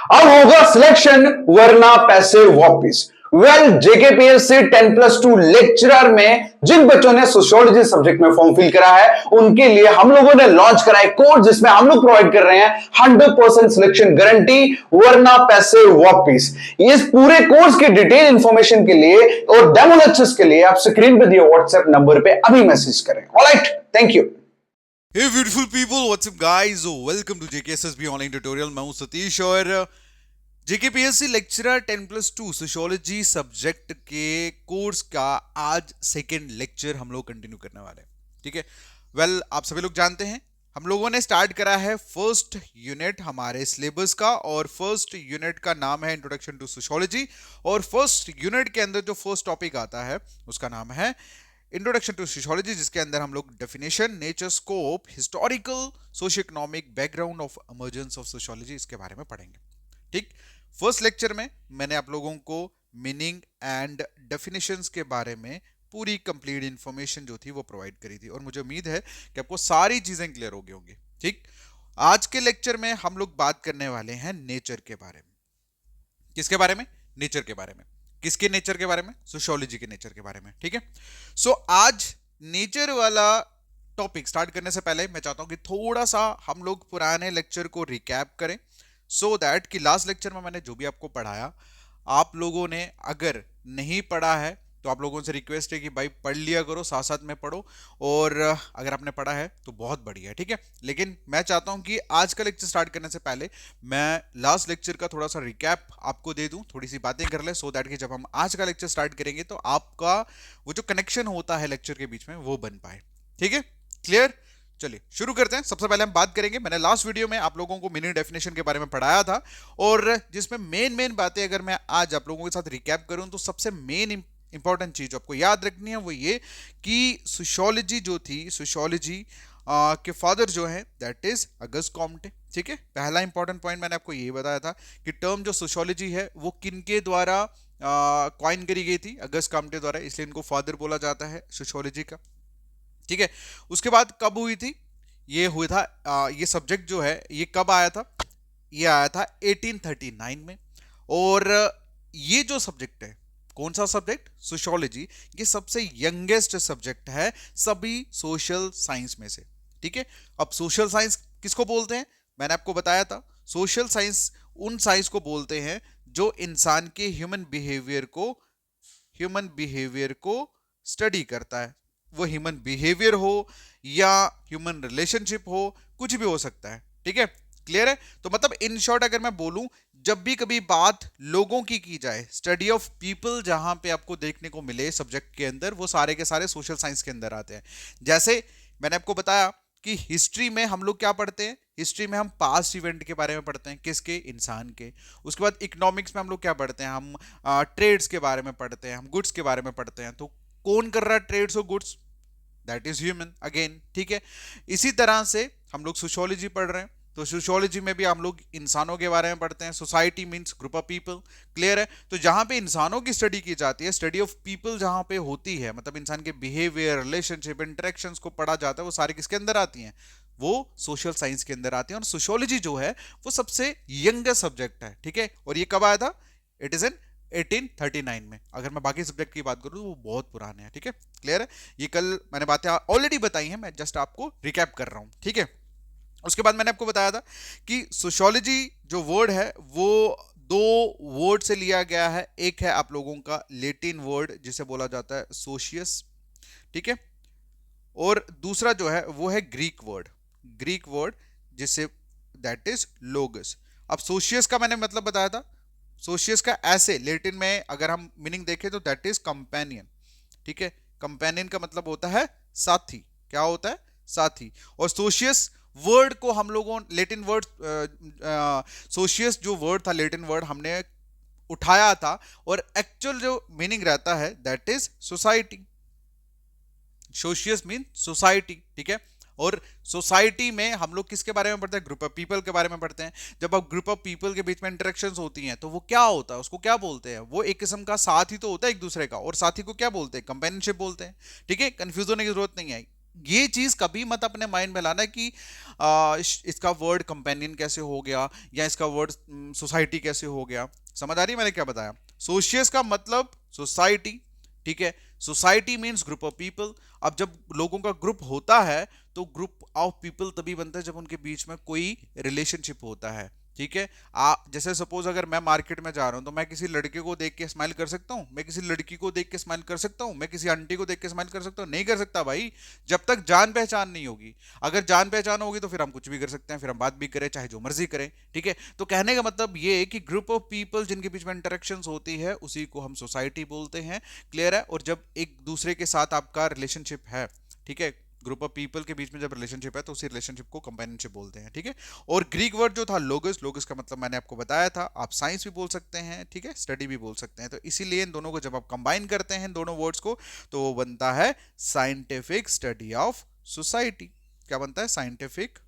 अब होगा सिलेक्शन वरना पैसे वापिस। जेकेपीएससी 10+2 लेक्चरर में जिन बच्चों ने सोशियोलॉजी सब्जेक्ट में फॉर्म फिल करा है उनके लिए हम लोगों ने लॉन्च करा है कोर्स जिसमें हम लोग प्रोवाइड कर रहे हैं 100% सिलेक्शन गारंटी वरना पैसे वापिस। इस पूरे कोर्स की डिटेल इंफॉर्मेशन के लिए और डेमो लेक्चर्स के लिए आप स्क्रीन पे दिए व्हाट्सएप नंबर पे अभी मैसेज करें। Alright, thank you. Hey beautiful people, what's up guys? Welcome to JKSSB online tutorial. मैं हूं सतीश और जेकेपीएससी लेक्चरर 10+2 सोशियोलॉजी सब्जेक्ट के कोर्स का आज सेकेंड लेक्चर हम लोग कंटिन्यू करने वाले हैं। ठीक है, आप सभी लोग जानते हैं हम लोगों ने स्टार्ट करा है फर्स्ट यूनिट हमारे सिलेबस का और फर्स्ट यूनिट का नाम है इंट्रोडक्शन टू सोशियोलॉजी और फर्स्ट यूनिट के अंदर जो फर्स्ट टॉपिक आता है उसका नाम है इंट्रोडक्शन टू सोशियोलॉजी, जिसके अंदर हम लोग definition, nature, scope, historical, socio economic background of emergence of sociology इसके बारे में पढ़ेंगे। ठीक, फर्स्ट लेक्चर में मैंने आप लोगों को मीनिंग एंड डेफिनेशंस के बारे में पूरी कंप्लीट इंफॉर्मेशन जो थी वो प्रोवाइड करी थी और मुझे उम्मीद है कि आपको सारी चीजें क्लियर हो गई होंगी। ठीक, आज के लेक्चर में हम लोग बात करने वाले हैं नेचर के बारे में। किसके बारे में? नेचर के बारे में। किसके नेचर के बारे में? सोशियोलॉजी के नेचर के बारे में। ठीक है, सो आज नेचर वाला टॉपिक स्टार्ट करने से पहले मैं चाहता हूं कि थोड़ा सा हम लोग पुराने लेक्चर को रिकैप करें सो दैट कि लास्ट लेक्चर में मैंने जो भी आपको पढ़ाया आप लोगों ने अगर नहीं पढ़ा है तो आप लोगों से रिक्वेस्ट है कि भाई पढ़ लिया करो, साथ साथ में पढ़ो और अगर आपने पढ़ा है तो बहुत बढ़िया है। ठीक है, लेकिन मैं चाहता हूं कि आज का लेक्चर स्टार्ट करने से पहले मैं लास्ट लेक्चर का थोड़ा सा रिकैप आपको दे दूं, थोड़ी सी बातें कर ले सो दैट कि जब हम आज का लेक्चर स्टार्ट करेंगे तो आपका वो जो कनेक्शन होता है लेक्चर के बीच में वो बन पाए। ठीक है, क्लियर? चलिए शुरू करते हैं। सबसे पहले हम बात करेंगे, मैंने लास्ट वीडियो में आप लोगों को मीनिंग डेफिनेशन के बारे में पढ़ाया था और जिसमें मेन बातें अगर मैं आज आप लोगों के साथ रिकैप करूं तो सबसे मेन इंपॉर्टेंट चीज आपको याद रखनी है वो ये कि सोशियोलॉजी जो थी, सोशियोलॉजी के फादर जो है दैट इज अगस्ट कॉम्टे। ठीक है, पहला इंपॉर्टेंट पॉइंट मैंने आपको ये बताया था कि टर्म जो सोशियोलॉजी है वो किनके द्वारा कॉइन करी गई थी? अगस्ट कॉम्टे द्वारा, इसलिए इनको फादर बोला जाता है सोशियोलॉजी का। ठीक है, उसके बाद कब हुई थी? ये हुआ था ये सब्जेक्ट जो है ये कब आया था? ये आया था 1839 में। और ये जो सब्जेक्ट है, कौन सा सब्जेक्ट? सोशियोलॉजी, ये सबसे यंगेस्ट सब्जेक्ट है सभी सोशल साइंस में से। ठीक है, अब सोशल साइंस किसको बोलते हैं? मैंने आपको बताया था सोशल साइंस उन साइंस को बोलते हैं जो इंसान के ह्यूमन बिहेवियर को स्टडी करता है। वो ह्यूमन बिहेवियर हो या ह्यूमन रिलेशनशिप हो, कुछ भी हो सकता है। ठीक है, क्लियर है? तो मतलब इन शॉर्ट अगर मैं बोलूं, जब भी कभी बात लोगों की जाए, स्टडी ऑफ पीपल जहां पे आपको देखने को मिले सब्जेक्ट के अंदर, वो सारे के सारे सोशल साइंस के अंदर आते हैं। जैसे मैंने आपको बताया कि हिस्ट्री में हम लोग क्या पढ़ते हैं? हिस्ट्री में हम पास्ट इवेंट के बारे में पढ़ते हैं। किसके? इंसान के। उसके बाद इकोनॉमिक्स में हम लोग क्या पढ़ते हैं? हम ट्रेड्स के बारे में पढ़ते हैं, हम गुड्स के बारे में पढ़ते हैं। तो कौन कर रहा है ट्रेड्स और goods? That is human again. ठीक है, इसी तरह से हम लोग सोशियोलॉजी पढ़ रहे हैं तो सोशियोलॉजी में भी हम लोग इंसानों के बारे में पढ़ते हैं। Society means group of people, clear है? तो जहां पे इंसानों की स्टडी की जाती है, स्टडी ऑफ पीपल जहां पे होती है, मतलब इंसान के बिहेवियर, रिलेशनशिप, इंटरेक्शंस को पढ़ा जाता है, वो सारे किसके अंदर आती हैं? वो सोशल साइंस के अंदर आती है। और सोशियोलॉजी जो है वो सबसे यंगेस्ट सब्जेक्ट है। ठीक है, और ये कब आया था? इट इज एन 1839 में। अगर मैं बाकी सब्जेक्ट की बात करूं तो वो बहुत पुराने हैं। ठीक है, क्लियर है? ये कल मैंने बातें ऑलरेडी बताई हैं, मैं जस्ट आपको रिकैप कर रहा हूं। ठीक है, उसके बाद मैंने आपको बताया था कि सोशियोलॉजी जो वर्ड है वो दो वर्ड से लिया गया है। एक है आप लोगों का लैटिन वर्ड जिसे बोला जाता है सोशियस, ठीक है, और दूसरा जो है वो है ग्रीक वर्ड जिसे दैट इज लोगस। अब सोशियस का मैंने मतलब बताया था, सोशियस का ऐसे लैटिन में अगर हम मीनिंग देखें तो दैट इज कंपेनियन। ठीक है, कंपेनियन का मतलब होता है साथी। क्या होता है? साथी। और सोशियस वर्ड को हम लोगों लैटिन वर्ड सोशियस जो वर्ड था लैटिन वर्ड हमने उठाया था और एक्चुअल जो मीनिंग रहता है that is society. Socius mean society. ठीक है, और सोसाइटी में हम लोग किसके बारे में पढ़ते हैं? ग्रुप ऑफ पीपल के बारे में पढ़ते हैं। जब आप ग्रुप ऑफ पीपल के बीच में इंटरेक्शंस होती हैं तो वो क्या होता है? उसको क्या बोलते हैं? वो एक किस्म का साथ ही तो होता है एक दूसरे का, और साथी को क्या बोलते हैं? कंपेनियनशिप बोलते हैं। ठीक है, कंफ्यूज होने की जरूरत नहीं है। ये चीज कभी मत अपने माइंड में लाना कि इसका वर्ड कंपेनियन कैसे हो गया या इसका वर्ड सोसाइटी कैसे हो गया। समझ आ रही है मैंने क्या बताया? सोशियस का मतलब सोसाइटी, ठीक है। Society means group of people. अब जब लोगों का ग्रुप होता है तो ग्रुप ऑफ पीपल तभी बनता है जब उनके बीच में कोई रिलेशनशिप होता है, ठीक है। जैसे सपोज अगर मैं मार्केट में जा रहा हूं तो मैं किसी लड़के को देख के स्माइल कर सकता हूं, मैं किसी लड़की को देख के स्माइल कर सकता हूं, मैं किसी आंटी को देख के स्माइल कर सकता हूं? नहीं कर सकता भाई, जब तक जान पहचान नहीं होगी। अगर जान पहचान होगी तो फिर हम कुछ भी कर सकते हैं, फिर हम बात भी करें चाहे जो मर्जी करें, ठीक है। तो कहने का मतलब ये है कि ग्रुप ऑफ पीपल जिनके बीच में इंटरेक्शन होती है उसी को हम सोसाइटी बोलते हैं। क्लियर है? और जब एक दूसरे के साथ आपका रिलेशनशिप है, ठीक है, ग्रुप ऑफ पीपल के बीच में जब रिलेशनशिप है तो उसी रिलेशनशिप को कंपेनियनशिप बोलते हैं, ठीक है। और ग्रीक वर्ड जो था लोगस, लोगस का मतलब मैंने आपको बताया था, आप साइंस भी बोल सकते हैं, ठीक है, स्टडी भी बोल सकते हैं। तो इसीलिए इन दोनों को जब आप कंबाइन करते हैं, इन दोनों वर्ड्स को, तो वो बनता है साइंटिफिक स्टडी ऑफ सोसाइटी। क्या बनता है? Scientific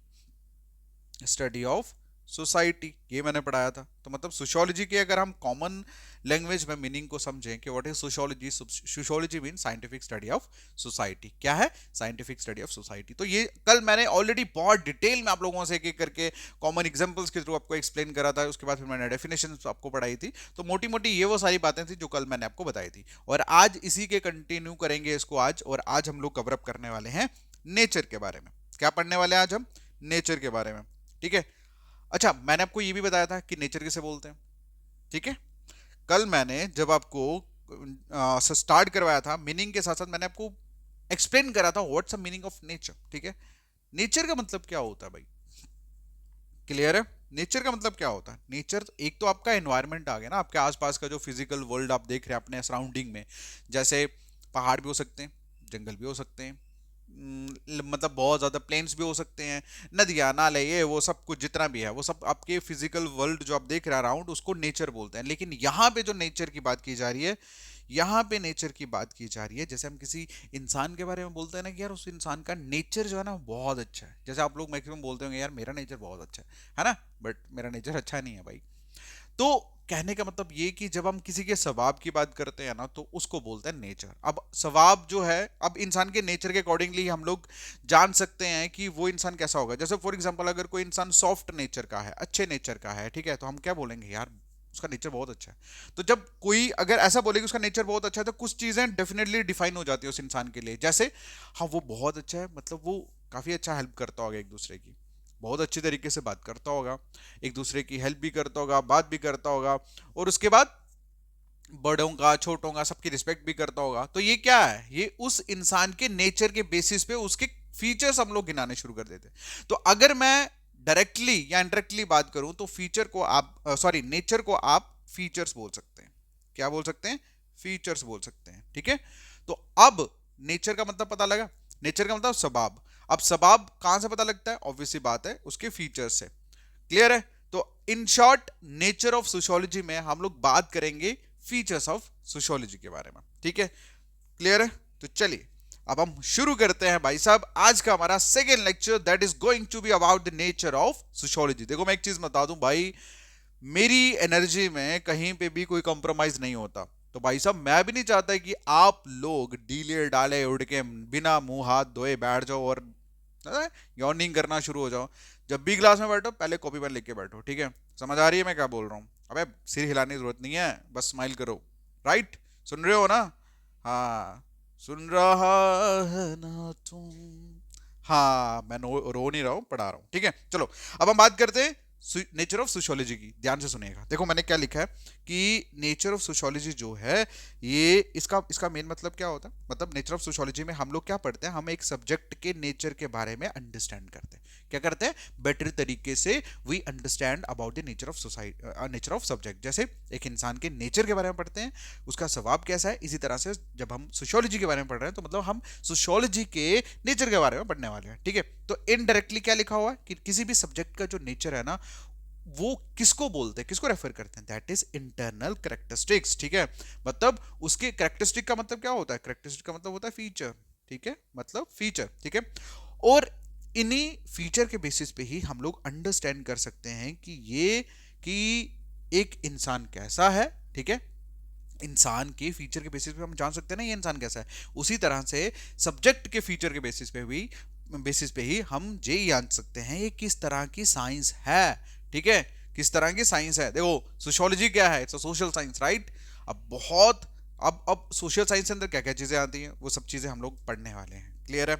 study of society. ये मैंने पढ़ाया था। तो मतलब सोशियोलॉजी की अगर हम कॉमन लैंग्वेज में मीनिंग को समझें कि what is sociology, sociology mean scientific study of society. क्या है? Scientific study of society. तो ये कल मैंने ऑलरेडी बहुत डिटेल में आप लोगों से एक एक करके कॉमन एग्जांपल्स के थ्रू आपको एक्सप्लेन करा था। उसके बाद फिर मैंने डेफिनेशन आपको पढ़ाई थी। तो मोटी मोटी ये वो सारी बातें थी जो कल मैंने आपको बताई थी, और आज इसी के कंटिन्यू करेंगे इसको आज। और आज हम लोग कवरअप करने वाले हैं नेचर के बारे में। क्या पढ़ने वाले हैं आज हम? नेचर के बारे में, ठीक है। अच्छा, मैंने आपको ये भी बताया था कि नेचर किसे बोलते हैं, ठीक है। कल मैंने जब आपको स्टार्ट करवाया था मीनिंग के साथ साथ मैंने आपको एक्सप्लेन करा था what's the meaning of nature, ठीक है। नेचर का मतलब क्या होता है भाई? क्लियर है? नेचर का मतलब क्या होता है? नेचर एक तो आपका एनवायरनमेंट आ गया ना, आपके आसपास का जो फिजिकल वर्ल्ड आप देख रहे हैं अपने सराउंडिंग में। जैसे पहाड़ भी हो सकते हैं, जंगल भी हो सकते हैं, मतलब बहुत ज्यादा प्लेन्स भी हो सकते हैं, नदियां नाले ये वो सब कुछ जितना भी है वो सब आपके फिजिकल वर्ल्ड जो आप देख रहे हैं अराउंड, उसको नेचर बोलते हैं। लेकिन यहाँ पे जो नेचर की बात की जा रही है, यहाँ पे नेचर की बात की जा रही है, जैसे हम किसी इंसान के बारे में बोलते हैं ना कि यार उस इंसान का नेचर जो है ना बहुत अच्छा है। जैसे आप लोग मैक्सिमम बोलते होंगे यार मेरा नेचर बहुत अच्छा है ना, बट मेरा नेचर अच्छा नहीं है भाई। तो कहने का मतलब ये कि जब हम किसी के स्वभाव की बात करते हैं ना तो उसको बोलते हैं नेचर। अब स्वभाव जो है, अब इंसान के नेचर के अकॉर्डिंगली हम लोग जान सकते हैं कि वो इंसान कैसा होगा। जैसे फॉर एग्जांपल अगर कोई इंसान सॉफ्ट नेचर का है, अच्छे नेचर का है, ठीक है, तो हम क्या बोलेंगे? यार उसका नेचर बहुत अच्छा है। तो जब कोई अगर ऐसा बोले कि उसका नेचर बहुत अच्छा है तो कुछ चीजें डेफिनेटली डिफाइन हो जाती है उस इंसान के लिए। जैसे हाँ वो बहुत अच्छा है, मतलब वो काफी अच्छा हेल्प करता होगा एक दूसरे की, बहुत अच्छी तरीके से बात करता होगा, एक दूसरे की हेल्प भी करता होगा, बात भी करता होगा, और उसके बाद बड़ों का छोटों का सबकी रिस्पेक्ट भी करता होगा। तो ये क्या है? ये उस इंसान के नेचर के बेसिस पे उसके फीचर्स हम लोग गिनाने शुरू कर देते हैं। तो अगर मैं डायरेक्टली या इनडायरेक्टली बात करूं तो फीचर को आप सॉरी नेचर को आप फीचर्स बोल सकते हैं। क्या बोल सकते हैं? फीचर्स बोल सकते हैं, ठीक है। तो अब नेचर का मतलब पता लगा। नेचर का मतलब स्वभाव। अब स्वभाव कहां से पता लगता है? ऑब्वियस सी बात है उसके फीचर्स से। क्लियर है? तो in short nature of sociology में हम लोग बात करेंगे फीचर्स ऑफ सोशियोलॉजी के बारे में, ठीक है। क्लियर है? तो चलिए अब हम शुरू करते हैं भाई साहब आज का हमारा second lecture, that is going to be about the nature of sociology. देखो मैं एक चीज बता दूं भाई, मेरी एनर्जी में कहीं पे भी कोई कॉम्प्रोमाइज नहीं होता। तो भाई साहब मैं भी नहीं चाहता कि आप लोग डीले डाले उड़ के बिना मुंह हाथ धोए बैठ जाओ और यॉर्निंग करना शुरू हो जाओ। जब भी क्लास में बैठो पहले कॉपी पेन लेके बैठो, ठीक है। समझ आ रही है मैं क्या बोल रहा हूँ? अबे सिर हिलाने की जरूरत नहीं है, बस स्माइल करो। राइट? सुन रहे हो ना? हाँ, सुन रहा है ना तुम? हाँ, मैं रो नहीं रहा हूँ, पढ़ा रहा हूँ, ठीक है। चलो अब हम बात करते हैं नेचर ऑफ सोशियोलॉजी की। ध्यान से सुनिएगा। देखो मैंने क्या लिखा है कि नेचर ऑफ सोशियोलॉजी जो है ये इसका इसका मेन मतलब क्या होता है? मतलब नेचर ऑफ सोशियोलॉजी में हम लोग क्या पढ़ते हैं? हम एक सब्जेक्ट के नेचर के बारे में अंडरस्टैंड करते हैं। क्या करते हैं? बेटर तरीके से we understand about the nature of society, nature of subject. जैसे एक इंसान के नेचर के बारे में पढ़ते हैं, उसका स्वभाव कैसा है, इसी तरह से जब हम सोशियोलॉजी के बारे में पढ़ रहे हैं तो मतलब हम सोशियोलॉजी के नेचर के बारे में पढ़ने वाले हैं, ठीक है। तो इनडायरेक्टली क्या लिखा हुआ है कि किसी भी सब्जेक्ट का जो नेचर है ना वो किसको बोलते हैं, किसको रेफर करते हैं? दैट इज इंटरनल कैरेक्टरिस्टिक्स, ठीक है। मतलब उसके कैरेक्टरिस्टिक का मतलब क्या होता है? कैरेक्टरिस्टिक का मतलब होता है फीचर, ठीक है, मतलब फीचर, ठीक है। और इन्हीं फीचर के बेसिस पे ही हम लोग अंडरस्टैंड कर सकते हैं कि ये कि एक इंसान कैसा है, ठीक है, इंसान के फीचर के बेसिस पे हम जान सकते हैं ना ये इंसान कैसा है, उसी तरह से सब्जेक्ट के फीचर के बेसिस पे ही हम ये जान सकते हैं ये किस तरह की साइंस है। ठीक है, किस तरह की साइंस है। देखो सोशियोलॉजी क्या है, it's a social science, right. अब बहुत अब सोशल साइंस के अंदर क्या क्या चीजें आती हैं वो सब चीजें हम लोग पढ़ने वाले हैं, क्लियर है।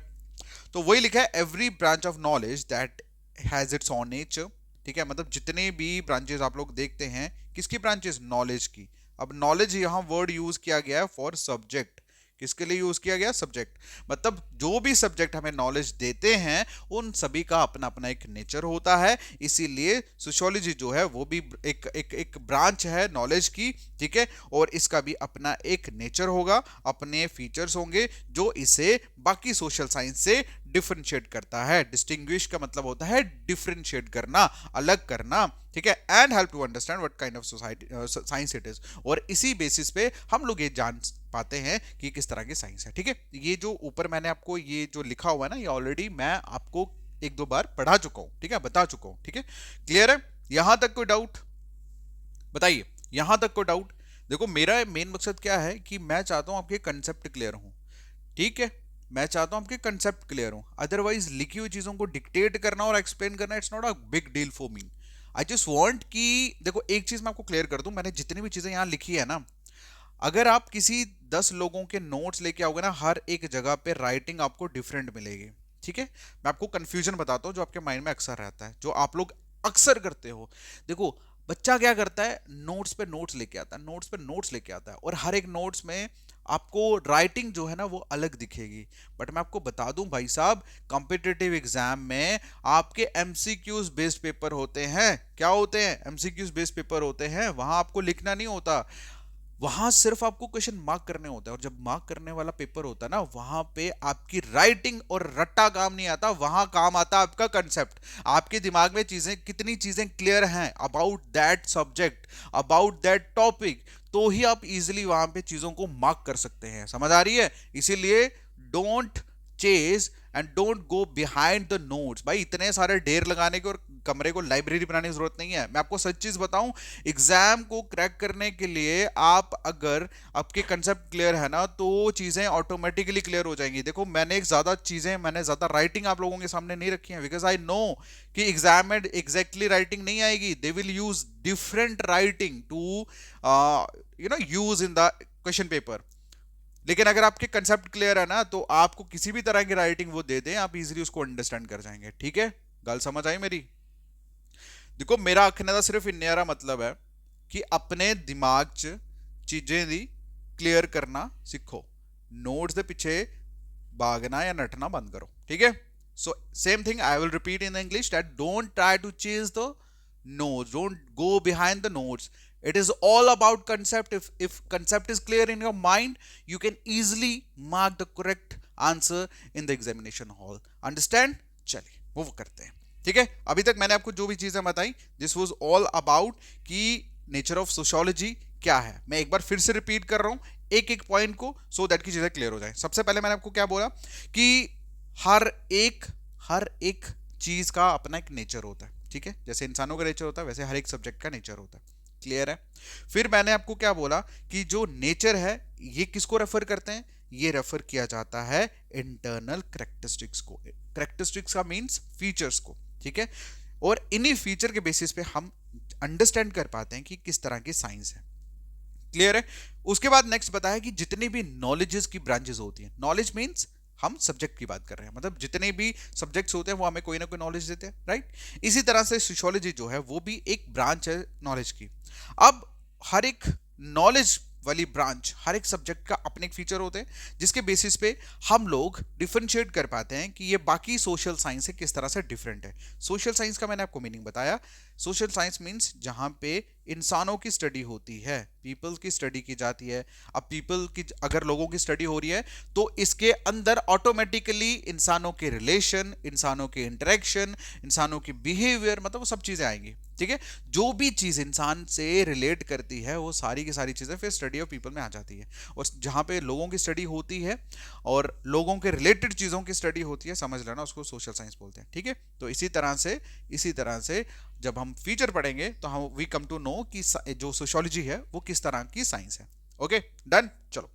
तो वही लिखा है, every branch of knowledge that has its on nature. ठीक है, मतलब जितने भी ब्रांचेस आप लोग देखते हैं, किसकी ब्रांचेस, नॉलेज की। अब नॉलेज यहाँ वर्ड यूज किया गया है फॉर सब्जेक्ट, किसके लिए यूज किया गया, सब्जेक्ट। मतलब जो भी सब्जेक्ट हमें नॉलेज देते हैं उन सभी का अपना अपना एक नेचर होता है, इसीलिए सोशियोलॉजी जो है वो भी एक ब्रांच है नॉलेज की। ठीक है, और इसका भी अपना एक नेचर होगा, अपने फीचर्स होंगे जो इसे बाकी सोशल साइंस से डिफरेंशिएट करता है। डिस्टिंग्विश का मतलब होता है डिफरेंशिएट करना, अलग करना। ठीक है, and help to understand what kind of society science it is. और इसी बेसिस पे हम लोग ये जान पाते हैं कि किस तरह की साइंस है। ठीक है, ये जो ऊपर मैंने आपको ये जो लिखा हुआ है ना, ये ऑलरेडी मैं आपको एक दो बार पढ़ा चुका हूं, ठीक है, बता चुका हूं। ठीक है, क्लियर है, यहां तक कोई डाउट बताइए, यहां तक कोई डाउट। देखो मेरा मेन मकसद क्या है कि मैं चाहता हूं आपके कंसेप्ट क्लियर हो। ठीक है, मैं चाहता हूं आपके कंसेप्ट क्लियर हो, अदरवाइज लिखी हुई चीजों को डिक्टेट करना और एक्सप्लेन करना it's not a big deal for me. I just want कि देखो एक चीज मैं आपको क्लियर कर दूं, मैंने जितनी भी चीजें यहां लिखी है ना, अगर आप किसी 10 लोगों के नोट्स लेके आओगे ना, हर एक जगह पे राइटिंग आपको डिफरेंट मिलेगी। ठीक है, मैं आपको कंफ्यूजन बताता हूँ जो आपके माइंड में अक्सर रहता है, जो आप लोग अक्सर करते हो। देखो बच्चा क्या करता है, नोट्स पे नोट्स लेके आता है, नोट्स पे नोट्स लेके आता है, और हर एक नोट्स में आपको राइटिंग जो है ना वो अलग दिखेगी। बट मैं आपको बता दूं भाई साहब, कॉम्पिटिटिव एग्जाम में आपके एमसीक्यूज बेस्ड पेपर होते हैं। क्या होते हैं, एमसीक्यूज बेस्ड पेपर होते हैं, वहां आपको लिखना नहीं होता, वहां सिर्फ आपको क्वेश्चन मार्क करने होता है। और जब मार्क करने वाला पेपर होता है ना, वहां पे आपकी राइटिंग और रट्टा काम नहीं आता, वहां काम आता आपका कंसेप्ट। आपके दिमाग में चीजें कितनी चीजें क्लियर हैं about that subject, about that topic, तो ही आप इजीली वहां पे चीजों को मार्क कर सकते हैं। समझ आ रही है, इसीलिए don't chase and don't go behind the notes. भाई इतने सारे ढेर लगाने के और कमरे को लाइब्रेरी बनाने की जरूरत नहीं है। मैं आपको सच चीज बताऊं, एग्जाम को क्रैक करने के लिए आप अगर आपके कंसेप्ट क्लियर है ना, तो चीजें ऑटोमेटिकली क्लियर हो जाएंगी। देखो मैंने ज्यादा राइटिंग आप लोगों के सामने नहीं रखी है, बिकॉज आई नो कि एग्जाम में एग्जैक्टली राइटिंग नहीं आएगी। They will use different writing to use in the question paper. लेकिन अगर आपके कंसेप्ट क्लियर है ना, तो आपको किसी भी तरह की राइटिंग वो दे दें, आप इजीली उसको अंडरस्टैंड कर जाएंगे। ठीक है, गल समझ आई मेरी। देखो मेरा आखने का सिर्फ इन्ना मतलब है कि अपने दिमाग च चीजें दी क्लियर करना सीखो, नोट्स के पीछे भागना या नटना बंद करो। ठीक है, so same thing I will repeat in English, that don't try to chase the notes, don't go behind the notes. It is all about concept. If concept is clear in your mind, you can easily mark the correct answer in the examination hall. Understand? चलिए move करते हैं। ठीक है, अभी तक मैंने आपको जो भी चीजें बताई, दिस वाज ऑल अबाउट कि नेचर ऑफ सोशियोलॉजी क्या है। मैं एक बार फिर से रिपीट कर रहा हूं एक एक पॉइंट को, सो दैट की चीजें क्लियर हो जाए। सबसे पहले मैंने आपको क्या बोला कि हर एक चीज का अपना एक नेचर होता है। ठीक है, जैसे इंसानों का नेचर होता है वैसे हर एक सब्जेक्ट का नेचर होता है। क्लियर है। फिर मैंने आपको क्या बोला कि जो नेचर है ये किसको रेफर करते हैं, ये रेफर किया जाता है इंटरनल कैरेक्टरिस्टिक्स को। कैरेक्टरिस्टिक्स का मींस फीचर्स को। ठीक है, और इन्हीं फीचर के बेसिस पे हम अंडरस्टैंड कर पाते हैं कि किस तरह की साइंस है। क्लियर है। उसके बाद नेक्स्ट बताया कि जितनी भी नॉलेजेस की ब्रांचेस होती हैं, नॉलेज मींस हम सब्जेक्ट की बात कर रहे हैं, मतलब जितने भी सब्जेक्ट्स होते हैं वो हमें कोई ना कोई नॉलेज देते हैं, राइट। इसी तरह से सोशियोलॉजी जो है वो भी एक ब्रांच है नॉलेज की। अब हर एक नॉलेज वाली ब्रांच, हर एक सब्जेक्ट का अपने एक फीचर होते हैं, जिसके बेसिस पे हम लोग डिफरेंशिएट कर पाते हैं कि ये बाकी सोशल साइंस से किस तरह से डिफरेंट है। सोशल साइंस का मैंने आपको मीनिंग बताया। सोशल साइंस मींस जहां पे इंसानों की स्टडी होती है, पीपल की स्टडी की जाती है। अब पीपल की अगर लोगों की स्टडी हो रही है तो इसके अंदर ऑटोमेटिकली इंसानों के रिलेशन, इंसानों के इंटरेक्शन, इंसानों की बिहेवियर, मतलब वो सब चीजें आएंगी। ठीक है, जो भी चीज इंसान से रिलेट करती है वो सारी की सारी चीजें फिर स्टडी ऑफ पीपल में आ जाती है। और जहां पे लोगों की स्टडी होती है और लोगों के रिलेटेड चीजों की स्टडी होती है, समझ लेना उसको सोशल साइंस बोलते हैं। ठीक है, तो इसी तरह से जब हम फीचर पढ़ेंगे तो हम वी कम टू नो कि जो सोशियोलॉजी है वो किस तरह की साइंस है। Okay done. चलो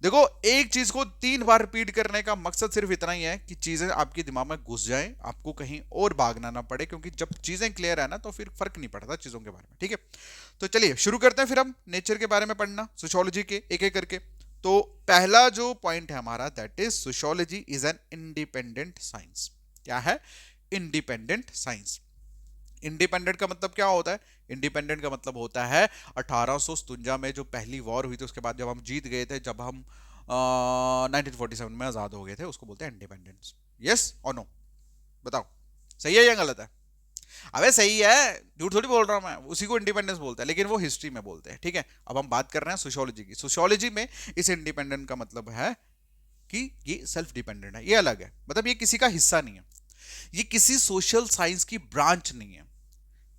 देखो, एक चीज को 3 बार रिपीट करने का मकसद सिर्फ इतना ही है कि चीजें आपके दिमाग में घुस जाएं, आपको कहीं और भागना ना पड़े, क्योंकि जब चीजें क्लियर है ना तो फिर फर्क नहीं पड़ता चीजों के बारे में, ठीक है। तो चलिए शुरू करते हैं फिर हम नेचर के बारे में पढ़ना, सोशियोलॉजी के एक एक करके। तो पहला जो पॉइंट है हमारा, that is sociology is an independent science. क्या है? Independent science. इंडिपेंडेंट का मतलब क्या होता है? इंडिपेंडेंट का मतलब होता है 1857 में जो पहली वॉर हुई थी, उसके बाद जब हम जीत गए थे, जब हम 1947 में आजाद हो गए थे, उसको बोलते हैं इंडिपेंडेंस। यस और नो? बताओ सही है या गलत है? अबे सही है, झूठ थोड़ी बोल रहा हूं मैं, उसी को इंडिपेंडेंस बोलते हैं, लेकिन वो हिस्ट्री में बोलते हैं, ठीक है। अब हम बात कर रहे हैं सोशियोलॉजी की। सोशियोलॉजी में इस इंडिपेंडेंट का मतलब है कि ये सेल्फ डिपेंडेंट है, ये अलग है, मतलब ये किसी का हिस्सा नहीं है, ये किसी सोशल साइंस की ब्रांच नहीं है,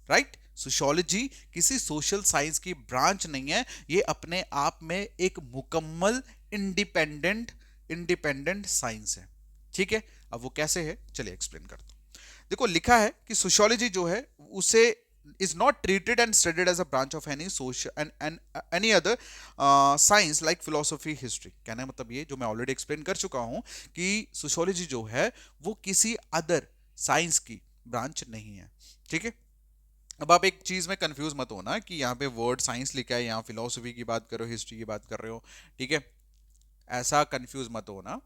राइट। सोशियोलॉजी किसी सोशल साइंस की ब्रांच नहीं है, ये अपने आप में एक मुकम्मल इंडिपेंडेंट इंडिपेंडेंट साइंस है, ठीक है। अब वो कैसे है, चलिए एक्सप्लेन करता हूं। देखो लिखा है कि सोशियोलॉजी जो है उसे is not treated and studied as a branch of any social and any other science like philosophy history. कहने का मतलब ये, जो मैं ऑलरेडी एक्सप्लेन कर चुका हूं, कि सोशियोलॉजी जो है वो किसी अदर साइंस की ब्रांच नहीं है, ठीक है। अब आप एक चीज में कंफ्यूज मत होना कि यहाँ पे वर्ड साइंस लिखा है, यहाँ फिलोसफी की बात कर रहे हो, हिस्ट्री की बात कर रहे हो, ठीक है। ऐसा कंफ्यूज मत होना,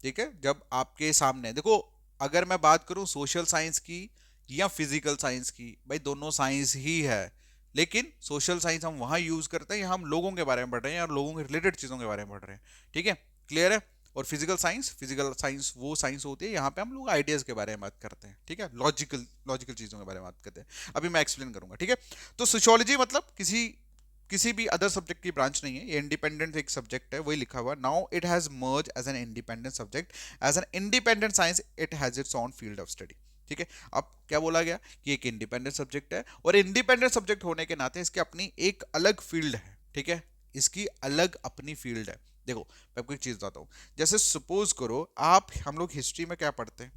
ठीक है। जब आपके सामने देखो, अगर मैं बात करूं सोशल साइंस की या फिजिकल साइंस की, भाई दोनों साइंस ही है, लेकिन सोशल साइंस हम वहां यूज करते हैं, यहाँ हम लोगों के बारे में पढ़ रहे हैं और लोगों के रिलेटेड चीजों के बारे में पढ़ रहे हैं, ठीक है। क्लियर है? और फिजिकल साइंस वो साइंस होती है, यहाँ पे हम लोग आइडियाज के बारे में बात करते हैं, ठीक है, लॉजिकल लॉजिकल चीजों के बारे में बात करते हैं। अभी मैं एक्सप्लेन करूंगा, ठीक है। तो सोशियोलॉजी मतलब किसी किसी भी अदर सब्जेक्ट की ब्रांच नहीं है, ये इंडिपेंडेंट एक सब्जेक्ट है, वही लिखा हुआ। Now it has merge as an independent subject, as an independent science it has its own field of study, ठीक है। अब क्या बोला गया कि एक इंडिपेंडेंट सब्जेक्ट है, और इंडिपेंडेंट सब्जेक्ट होने के नाते इसकी अपनी एक अलग फील्ड है, ठीक है, इसकी अलग अपनी फील्ड है। देखो मैं आपको एक चीज बताता हूँ, जैसे सपोज करो आप, हम लोग हिस्ट्री में क्या पढ़ते हैं,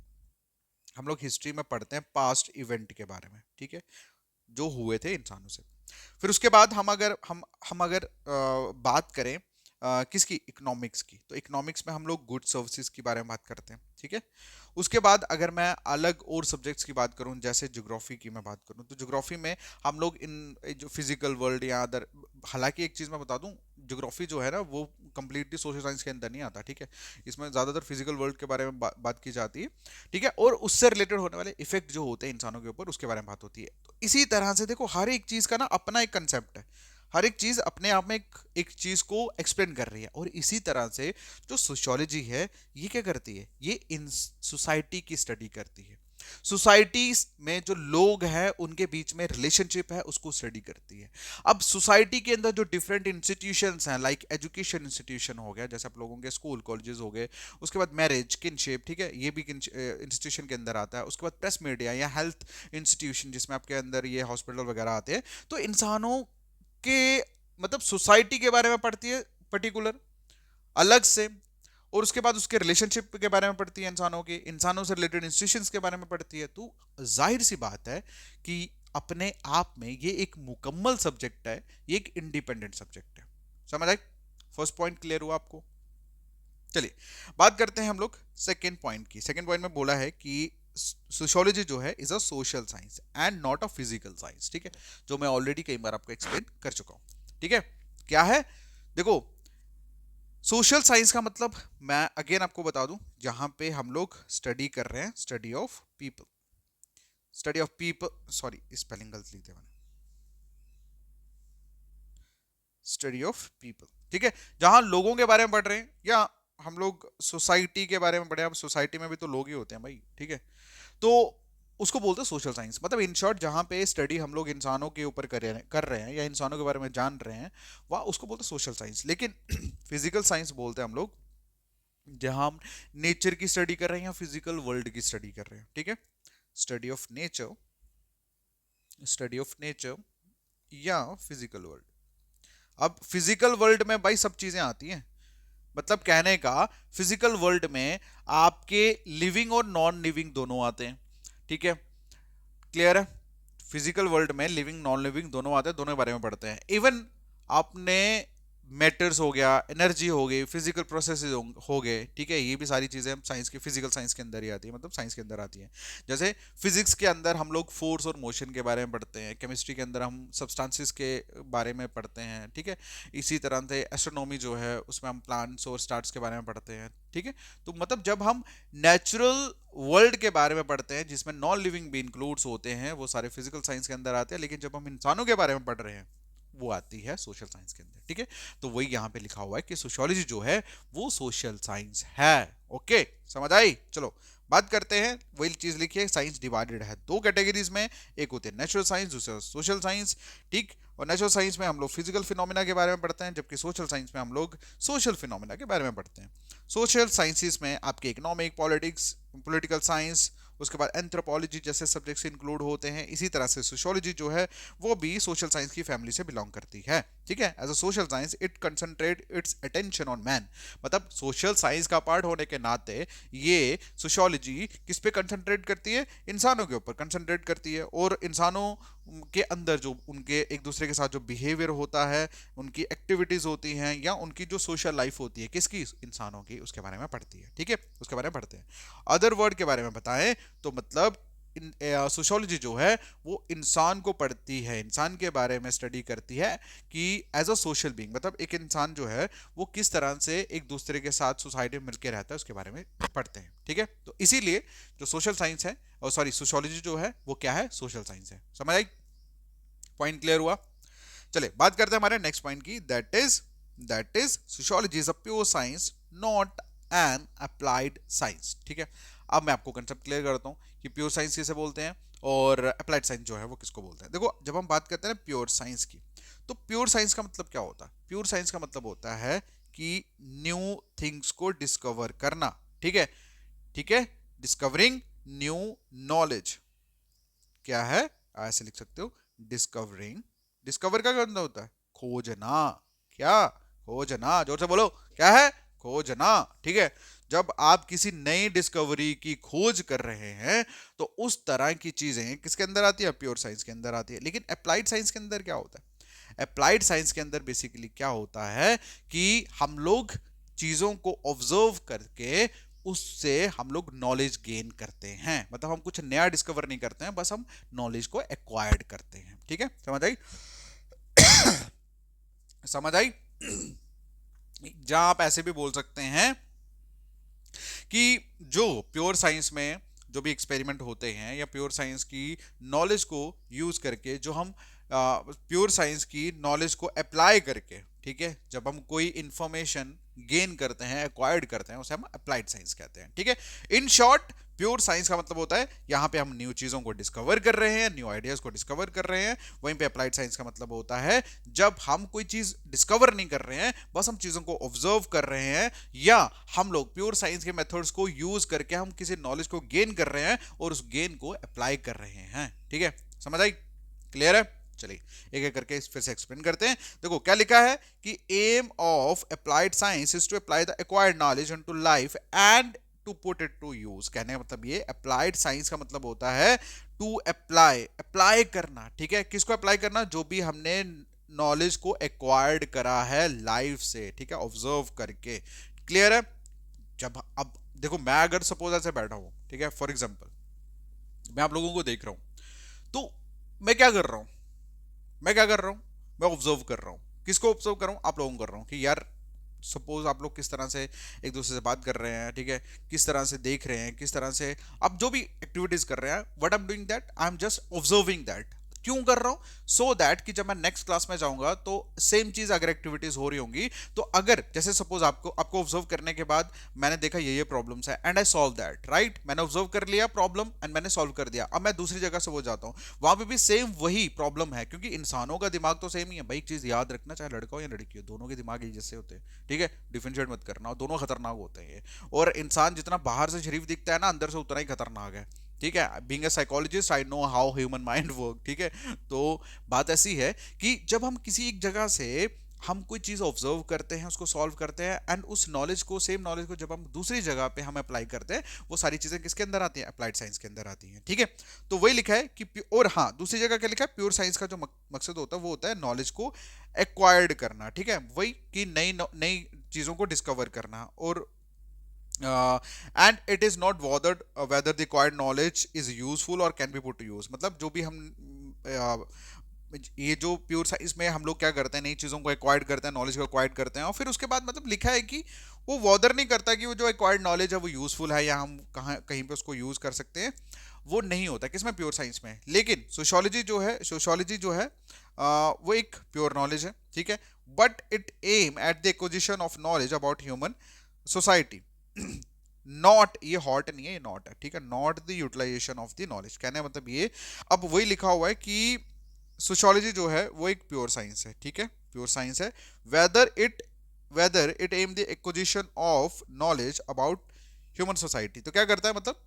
हम लोग हिस्ट्री में पढ़ते हैं पास्ट इवेंट के बारे में, ठीक है, जो हुए थे इंसानों से। फिर उसके बाद हम अगर बात करें किसकी, इकोनॉमिक्स की, तो इकोनॉमिक्स में हम लोग गुड सर्विसेज के बारे में बात करते हैं, ठीक है। उसके बाद अगर मैं अलग और सब्जेक्ट्स की बात करूं, जैसे ज्योग्राफी की मैं बात करूं, तो ज्योग्राफी में हम लोग इन जो फिजिकल वर्ल्ड या अदर, हालांकि एक चीज मैं बता दूं, ज्योग्राफी जो है ना वो कंप्लीटली सोशल साइंस के अंदर नहीं आता, ठीक है। इसमें ज्यादातर फिजिकल वर्ल्ड के बारे में बात की जाती है, ठीक है, और उससे रिलेटेड होने वाले इफेक्ट जो होते हैं इंसानों के ऊपर, उसके बारे में बात होती है। तो इसी तरह से देखो, हर एक चीज का ना अपना एक कंसेप्ट है, हर एक चीज अपने आप में एक चीज को एक्सप्लेन कर रही है, और इसी तरह से जो सोशियोलॉजी है ये क्या करती है, ये इन सोसाइटी की स्टडी करती है। सोसाइटी में जो लोग हैं उनके बीच में रिलेशनशिप है, उसको स्टडी करती है। अब सोसाइटी के अंदर जो डिफरेंट इंस्टीट्यूशंस हैं, लाइक एजुकेशन इंस्टीट्यूशन हो गया, जैसे आप लोगों के स्कूल कॉलेजेस हो गए, उसके बाद मैरिज किनशिप, ठीक है, ये भी इंस्टीट्यूशन के अंदर आता है। उसके बाद प्रेस मीडिया या हेल्थ इंस्टीट्यूशन, जिसमें आपके अंदर ये हॉस्पिटल वगैरह आते हैं, तो इंसानों के मतलब सोसाइटी के बारे में पढ़ती है पर्टिकुलर अलग से, और उसके बाद उसके रिलेशनशिप के बारे में पढ़ती है, इंसानों के, इंसानों से रिलेटेड इंस्टीट्यूशंस के बारे में पढ़ती है। तो जाहिर सी बात है कि अपने आप में ये एक मुकम्मल सब्जेक्ट है, ये एक इंडिपेंडेंट सब्जेक्ट है। समझ आई? फर्स्ट पॉइंट क्लियर हुआ आपको? चलिए बात करते हैं हम लोग सेकेंड पॉइंट की। सेकेंड पॉइंट में बोला है कि सोशियोलॉजी जो है is a social science and not a physical science, ठीक है, जो मैं ऑलरेडी कई बार आपको एक्सप्लेन कर चुका हूं, ठीक है। क्या है? देखो सोशल साइंस का मतलब मैं अगेन आपको बता दूं, जहां पे हम लोग स्टडी कर रहे हैं, study of people, sorry spelling गलत लिखते मैंने, स्टडी ऑफ पीपल, ठीक है, जहां लोगों के बारे में पढ़ रहे हैं, या हम लोग सोसाइटी के बारे में पढ़े, अब सोसाइटी में भी तो लोग ही होते हैं भाई, ठीक है। तो उसको बोलते हैं सोशल साइंस, मतलब इन शॉर्ट जहां पे स्टडी हम लोग इंसानों के ऊपर कर रहे हैं या इंसानों के बारे में जान रहे हैं, वह उसको बोलते हैं सोशल साइंस। लेकिन फिजिकल साइंस बोलते हैं हम लोग जहां हम नेचर की स्टडी कर रहे हैं या फिजिकल वर्ल्ड की स्टडी कर रहे हैं, ठीक है, स्टडी ऑफ नेचर या फिजिकल वर्ल्ड। अब फिजिकल वर्ल्ड में भाई सब चीजें आती हैं, मतलब कहने का फिजिकल वर्ल्ड में आपके लिविंग और नॉन लिविंग दोनों आते हैं, ठीक है, क्लियर है। फिजिकल वर्ल्ड में लिविंग नॉन लिविंग दोनों आते हैं, दोनों के बारे में पढ़ते हैं। इवन आपने मैटर्स हो गया, एनर्जी हो गई, फिजिकल प्रोसेसेस हो गए, ठीक है, ये भी सारी चीजें हम साइंस के फिजिकल साइंस के अंदर ही आती है, मतलब साइंस के अंदर आती है। जैसे फिजिक्स के अंदर हम लोग फोर्स और मोशन के बारे में पढ़ते हैं, केमिस्ट्री के अंदर हम सब्सटेंसेस के बारे में पढ़ते हैं, ठीक है। इसी तरह से एस्ट्रोनॉमी जो है उसमें हम प्लांट्स और स्टार्स के बारे में पढ़ते हैं, ठीक है। तो मतलब जब हम नेचुरल वर्ल्ड के बारे में पढ़ते हैं जिसमें नॉन लिविंग भी इंक्लूड्स होते हैं, वो सारे फिजिकल साइंस के अंदर आते हैं, लेकिन जब हम इंसानों के बारे में पढ़ रहे हैं वो आती है सोशल साइंस के अंदर, ठीक है। तो वही यहां पे लिखा हुआ है कि सोशियोलॉजी जो है वो सोशल साइंस है। ओके, समझ आई? चलो बात करते हैं, वही चीज लिखिए, साइंस डिवाइडेड है दो कैटेगरीज में, एक होते हैं नेचुरल साइंस, दूसरा सोशल साइंस, ठीक। और नेचुरल साइंस में हम लोग फिजिकल फिनोमिना के बारे में पढ़ते हैं, जबकि सोशल साइंस में हम लोग सोशल फिनोमिना के बारे में पढ़ते हैं। सोशल साइंसेस में आपके इकोनॉमिक, पॉलिटिक्स, पॉलिटिकल साइंस, उसके बाद एंथ्रोपोलॉजी जैसे सब्जेक्ट्स इंक्लूड होते हैं। इसी तरह से सोशियोलॉजी जो है वो भी सोशल साइंस की फैमिली से बिलोंग करती है, ठीक है। As a social science it concentrate its attention on man, मतलब सोशल साइंस का पार्ट होने के नाते ये सोशियोलॉजी किस पे कंसंट्रेट करती है? इंसानों के ऊपर कंसंट्रेट करती है, और इंसानों के अंदर जो उनके एक दूसरे के साथ जो बिहेवियर होता है, उनकी एक्टिविटीज होती हैं, या उनकी जो सोशल लाइफ होती है, किसकी? इंसानों की, उसके बारे में पढ़ती है, ठीक है, उसके बारे में पढ़ते हैं। अदर वर्ड के बारे में बताएं तो मतलब सोशियोलॉजी जो है वो इंसान को पढ़ती है, इंसान के बारे में स्टडी करती है कि एज अ सोशल बीइंग, मतलब एक इंसान जो है वो किस तरह से एक दूसरे के साथ सोसाइटी में मिलकर रहता है, उसके बारे में पढ़ते हैं, ठीक है। तो इसीलिए जो सोशल साइंस है, और सॉरी सोशियोलॉजी जो है वो क्या है? सोशल साइंस है। समझ आई? पॉइंट क्लियर हुआ? चलिए बात करते हैं हमारे नेक्स्ट पॉइंट की, that is sociology is a pure science not an applied science, ठीक है। अब मैं आपको कंसेप्ट क्लियर करता हूं कि प्योर साइंस किसे बोलते हैं और अप्लाइड साइंस जो है वो किसको बोलते हैं। देखो, जब हम बात करते हैं प्योर साइंस की, तो प्योर साइंस का मतलब क्या होता है? प्योर साइंस का मतलब होता है कि न्यू थिंग्स को डिस्कवर करना, ठीक है, ठीक है, डिस्कवरिंग न्यू नॉलेज। क्या है? ऐसे लिख सकते हो, डिस्कवरिंग। डिस्कवर का क्या मतलब होता है? खोजना। क्या? खोजना। जोर से बोलो, क्या है? खोजना, ठीक है। जब आप किसी नई डिस्कवरी की खोज कर रहे हैं तो उस तरह की चीजें किसके अंदर आती है? प्योर साइंस के अंदर आती है। लेकिन अप्लाइड साइंस के अंदर क्या होता है? अप्लाइड साइंस के अंदर बेसिकली क्या होता है कि हम लोग चीजों को ऑब्जर्व करके उससे हम लोग नॉलेज गेन करते हैं, मतलब हम कुछ नया डिस्कवर नहीं करते हैं, बस हम नॉलेज को एक्वायर्ड करते हैं, ठीक है। समझ आई? समझ आई? जहां आप ऐसे भी बोल सकते हैं कि जो प्योर साइंस में जो भी एक्सपेरिमेंट होते हैं या प्योर साइंस की नॉलेज को यूज करके, जो हम प्योर साइंस की नॉलेज को अप्लाई करके, ठीक है, जब हम कोई इंफॉर्मेशन गेन करते हैं, एक्वायर्ड करते हैं, उसे हम अप्लाइड साइंस कहते हैं, ठीक है। इन शॉर्ट प्योर साइंस का मतलब होता है यहां पे हम न्यू चीजों को डिस्कवर कर रहे हैं, न्यू आइडियाज को डिस्कवर कर रहे हैं। वहीं पे अप्लाइड साइंस का मतलब होता है जब हम कोई चीज डिस्कवर नहीं कर रहे हैं, बस हम चीजों को ऑब्जर्व कर रहे हैं, या हम लोग प्योर साइंस के मेथड्स को यूज करके हम किसी नॉलेज को गेन कर रहे हैं और उस गेन को अप्लाई कर रहे हैं, ठीक है। समझ आई? क्लियर है? चलिए एक एक करके फिर से एक्सप्लेन करते हैं। देखो क्या लिखा है कि aim of applied science is to apply the acquired knowledge into life and to put it to use. कहने का मतलब ये अप्लाइड साइंस का मतलब होता है टू अप्लाई, अप्लाई करना, ठीक है। किसको अप्लाई करना? जो भी हमने नॉलेज को एक्वायर्ड करा है लाइफ से, ठीक है, ऑब्जर्व करके। क्लियर है? जब अब देखो, मैं अगर सपोज ऐसे बैठा हूं, ठीक है, फॉर एग्जाम्पल मैं आप लोगों को देख रहा हूं, तो मैं क्या कर रहा हूं? मैं ऑब्जर्व कर रहा हूं। किसको ऑब्जर्व कर रहा हूं? आप लोगों को कर रहा हूं कि यार सपोज आप लोग किस तरह से एक दूसरे से बात कर रहे हैं, ठीक है, किस तरह से देख रहे हैं, किस तरह से आप जो भी एक्टिविटीज कर रहे हैं, what I am doing that, I am just observing that. क्यों कर रहा हूं? सो दैट कि जब मैं नेक्स्ट क्लास में जाऊंगा तो सेम चीज अगर एक्टिविटीज हो रही होंगी, तो अगर जैसे सपोज आपको ऑब्जर्व करने के बाद मैंने देखा ये प्रॉब्लम्स है and I solve that, right, मैंने ऑब्जर्व कर लिया प्रॉब्लम एंड मैंने सॉल्व कर दिया। अब मैं दूसरी जगह से वो जाता हूं, वहां पे भी सेम वही प्रॉब्लम है, क्योंकि इंसानों का दिमाग तो सेम ही है भाई। एक चीज याद रखना, चाहे लड़का हो या लड़की हो, दोनों के दिमाग एक जैसे होते हैं, ठीक है, डिफरेंशिएट मत करना, और दोनों खतरनाक होते हैं। और इंसान जितना बाहर से शरीफ दिखता है ना, अंदर से उतना ही खतरनाक है, ठीक है। Being a psychologist I know how human mind work, ठीक है। तो बात ऐसी है कि जब हम किसी एक जगह से हम कोई चीज ऑब्जर्व करते हैं, उसको सॉल्व करते हैं, एंड उस नॉलेज को, सेम नॉलेज को जब हम दूसरी जगह पे हम अप्लाई करते हैं, वो सारी चीजें किसके अंदर आती हैं? अप्लाइड साइंस के अंदर आती हैं, ठीक है। तो वही लिखा है कि और हाँ, दूसरी जगह क्या लिखा है? प्योर साइंस का जो मकसद होता है वो होता है नॉलेज को एक्वायर्ड करना, ठीक है, वही कि नई नई चीजों को डिस्कवर करना। और and it is not bothered whether the acquired knowledge is useful और can be put to use. मतलब जो भी हम ये जो प्योर साइंस में हम लोग क्या करते हैं, नई चीज़ों को एक्वायर्ड करते हैं, नॉलेज को एक्वायर्ड करते हैं, और फिर उसके बाद मतलब लिखा है कि वो बॉदर नहीं करता कि वो जो एक्वायर्ड नॉलेज है वो यूजफुल है या हम कहाँ कहीं पे उसको यूज कर सकते हैं, वो नहीं होता किसमें, प्योर साइंस में। लेकिन सोशियोलॉजी जो है वो एक प्योर नॉलेज है, ठीक है, but it aim at the acquisition of knowledge about human society, not, ये हॉट नहीं है, ये नॉट है, ठीक है, not the utilization of the knowledge. कहने का मतलब ये, अब वही लिखा हुआ है कि सोशियोलॉजी जो है वो एक प्योर साइंस है, ठीक है, प्योर साइंस है। Whether it am the acquisition of knowledge about human society. तो क्या करता है, मतलब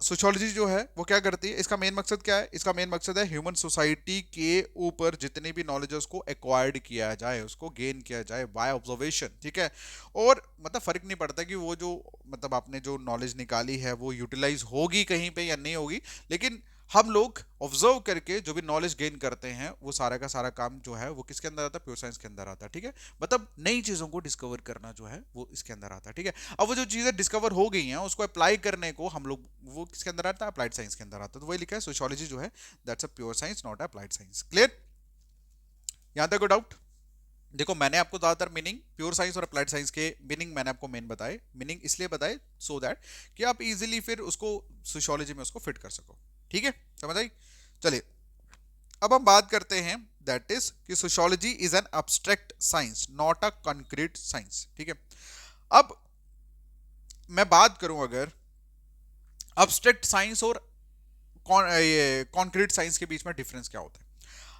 सोशियोलॉजी जो है वो क्या करती है, इसका मेन मकसद क्या है, इसका मेन मकसद है ह्यूमन सोसाइटी के ऊपर जितनी भी नॉलेज है उसको एक्वायर्ड किया जाए, उसको गेन किया जाए बाय ऑब्जर्वेशन, ठीक है। और मतलब फर्क नहीं पड़ता कि वो जो मतलब आपने जो नॉलेज निकाली है वो यूटिलाइज होगी कहीं पे या नहीं होगी, लेकिन हम लोग ऑब्जर्व करके जो भी नॉलेज गेन करते हैं वो सारा का सारा काम जो है वो किसके अंदर आता है, प्योर साइंस के अंदर आता है, ठीक है। मतलब नई चीजों को डिस्कवर करना जो है वो इसके अंदर आता है, ठीक है। अब वो जो चीजें डिस्कवर हो गई हैं उसको अप्लाई करने को हम लोग, वो किसके अंदर आता है, अप्लाइड साइंस के अंदर आता है। तो वही लिखा है सोशियोलॉजी जो है that's a pure science not applied science. Clear, यहां तक कोई डाउट? देखो मैंने आपको ज्यादातर मीनिंग प्योर साइंस और अप्लाइड साइंस के मीनिंग मैंने आपको मेन बताए, मीनिंग इसलिए बताए सो दैट कि आप इजीली फिर उसको सोशियोलॉजी में उसको फिट कर सको, ठीक है, समझ आई। चलिए अब हम बात करते हैं दैट इज कि sociology is an abstract science not a concrete science, ठीक है। अब मैं बात करूं अगर एब्स्ट्रैक्ट साइंस और ये कॉन्क्रीट साइंस के बीच में डिफरेंस क्या होता है।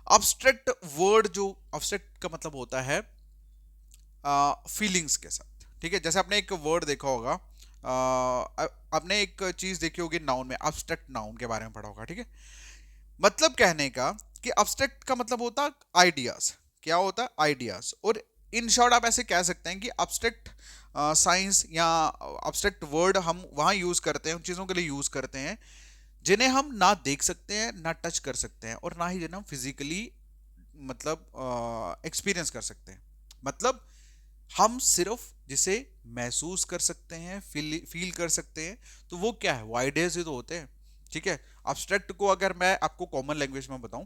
एब्स्ट्रैक्ट वर्ड जो एब्स्ट्रैक्ट का मतलब होता है फीलिंग्स के साथ, ठीक है। जैसे आपने एक वर्ड देखा होगा, आपने एक चीज देखी होगी नाउन में, एब्स्ट्रैक्ट नाउन के बारे में पढ़ा होगा, ठीक है। मतलब कहने का कि एब्स्ट्रैक्ट का मतलब होता है आइडियाज, क्या होता है, आइडियाज। और इन शॉर्ट आप ऐसे कह सकते हैं कि एब्स्ट्रैक्ट साइंस या एब्स्ट्रैक्ट वर्ड हम वहां यूज करते हैं, उन चीजों के लिए यूज करते हैं जिन्हें हम ना देख सकते हैं, ना टच कर सकते हैं, और ना ही जिन्हें हम फिजिकली मतलब एक्सपीरियंस कर सकते हैं। मतलब हम सिर्फ जिसे महसूस कर सकते हैं, फील कर सकते हैं, तो वो क्या है, वो आइडियाज ही तो होते हैं, ठीक है। एब्स्ट्रैक्ट को अगर मैं आपको कॉमन लैंग्वेज में बताऊं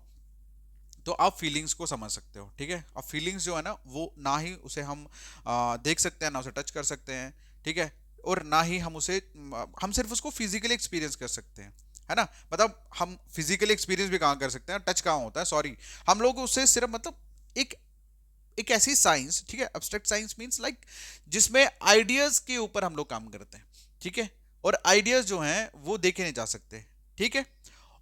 तो आप फीलिंग्स को समझ सकते हो, ठीक है। अब फीलिंग्स जो है ना वो ना ही उसे हम देख सकते हैं, ना उसे टच कर सकते हैं, ठीक है, और ना ही हम उसे हम सिर्फ उसको फिजिकली एक्सपीरियंस कर सकते हैं, है ना। मतलब हम फिजिकली एक्सपीरियंस भी कहाँ कर सकते हैं, टच कहाँ होता है, सॉरी, हम लोग उससे सिर्फ मतलब एक एक ऐसी साइंस, ठीक है, एब्स्ट्रैक्ट साइंस मींस लाइक जिसमें आइडियाज के ऊपर हम लोग काम करते हैं, ठीक है, और आइडियाज जो हैं वो देखे नहीं जा सकते, ठीक है।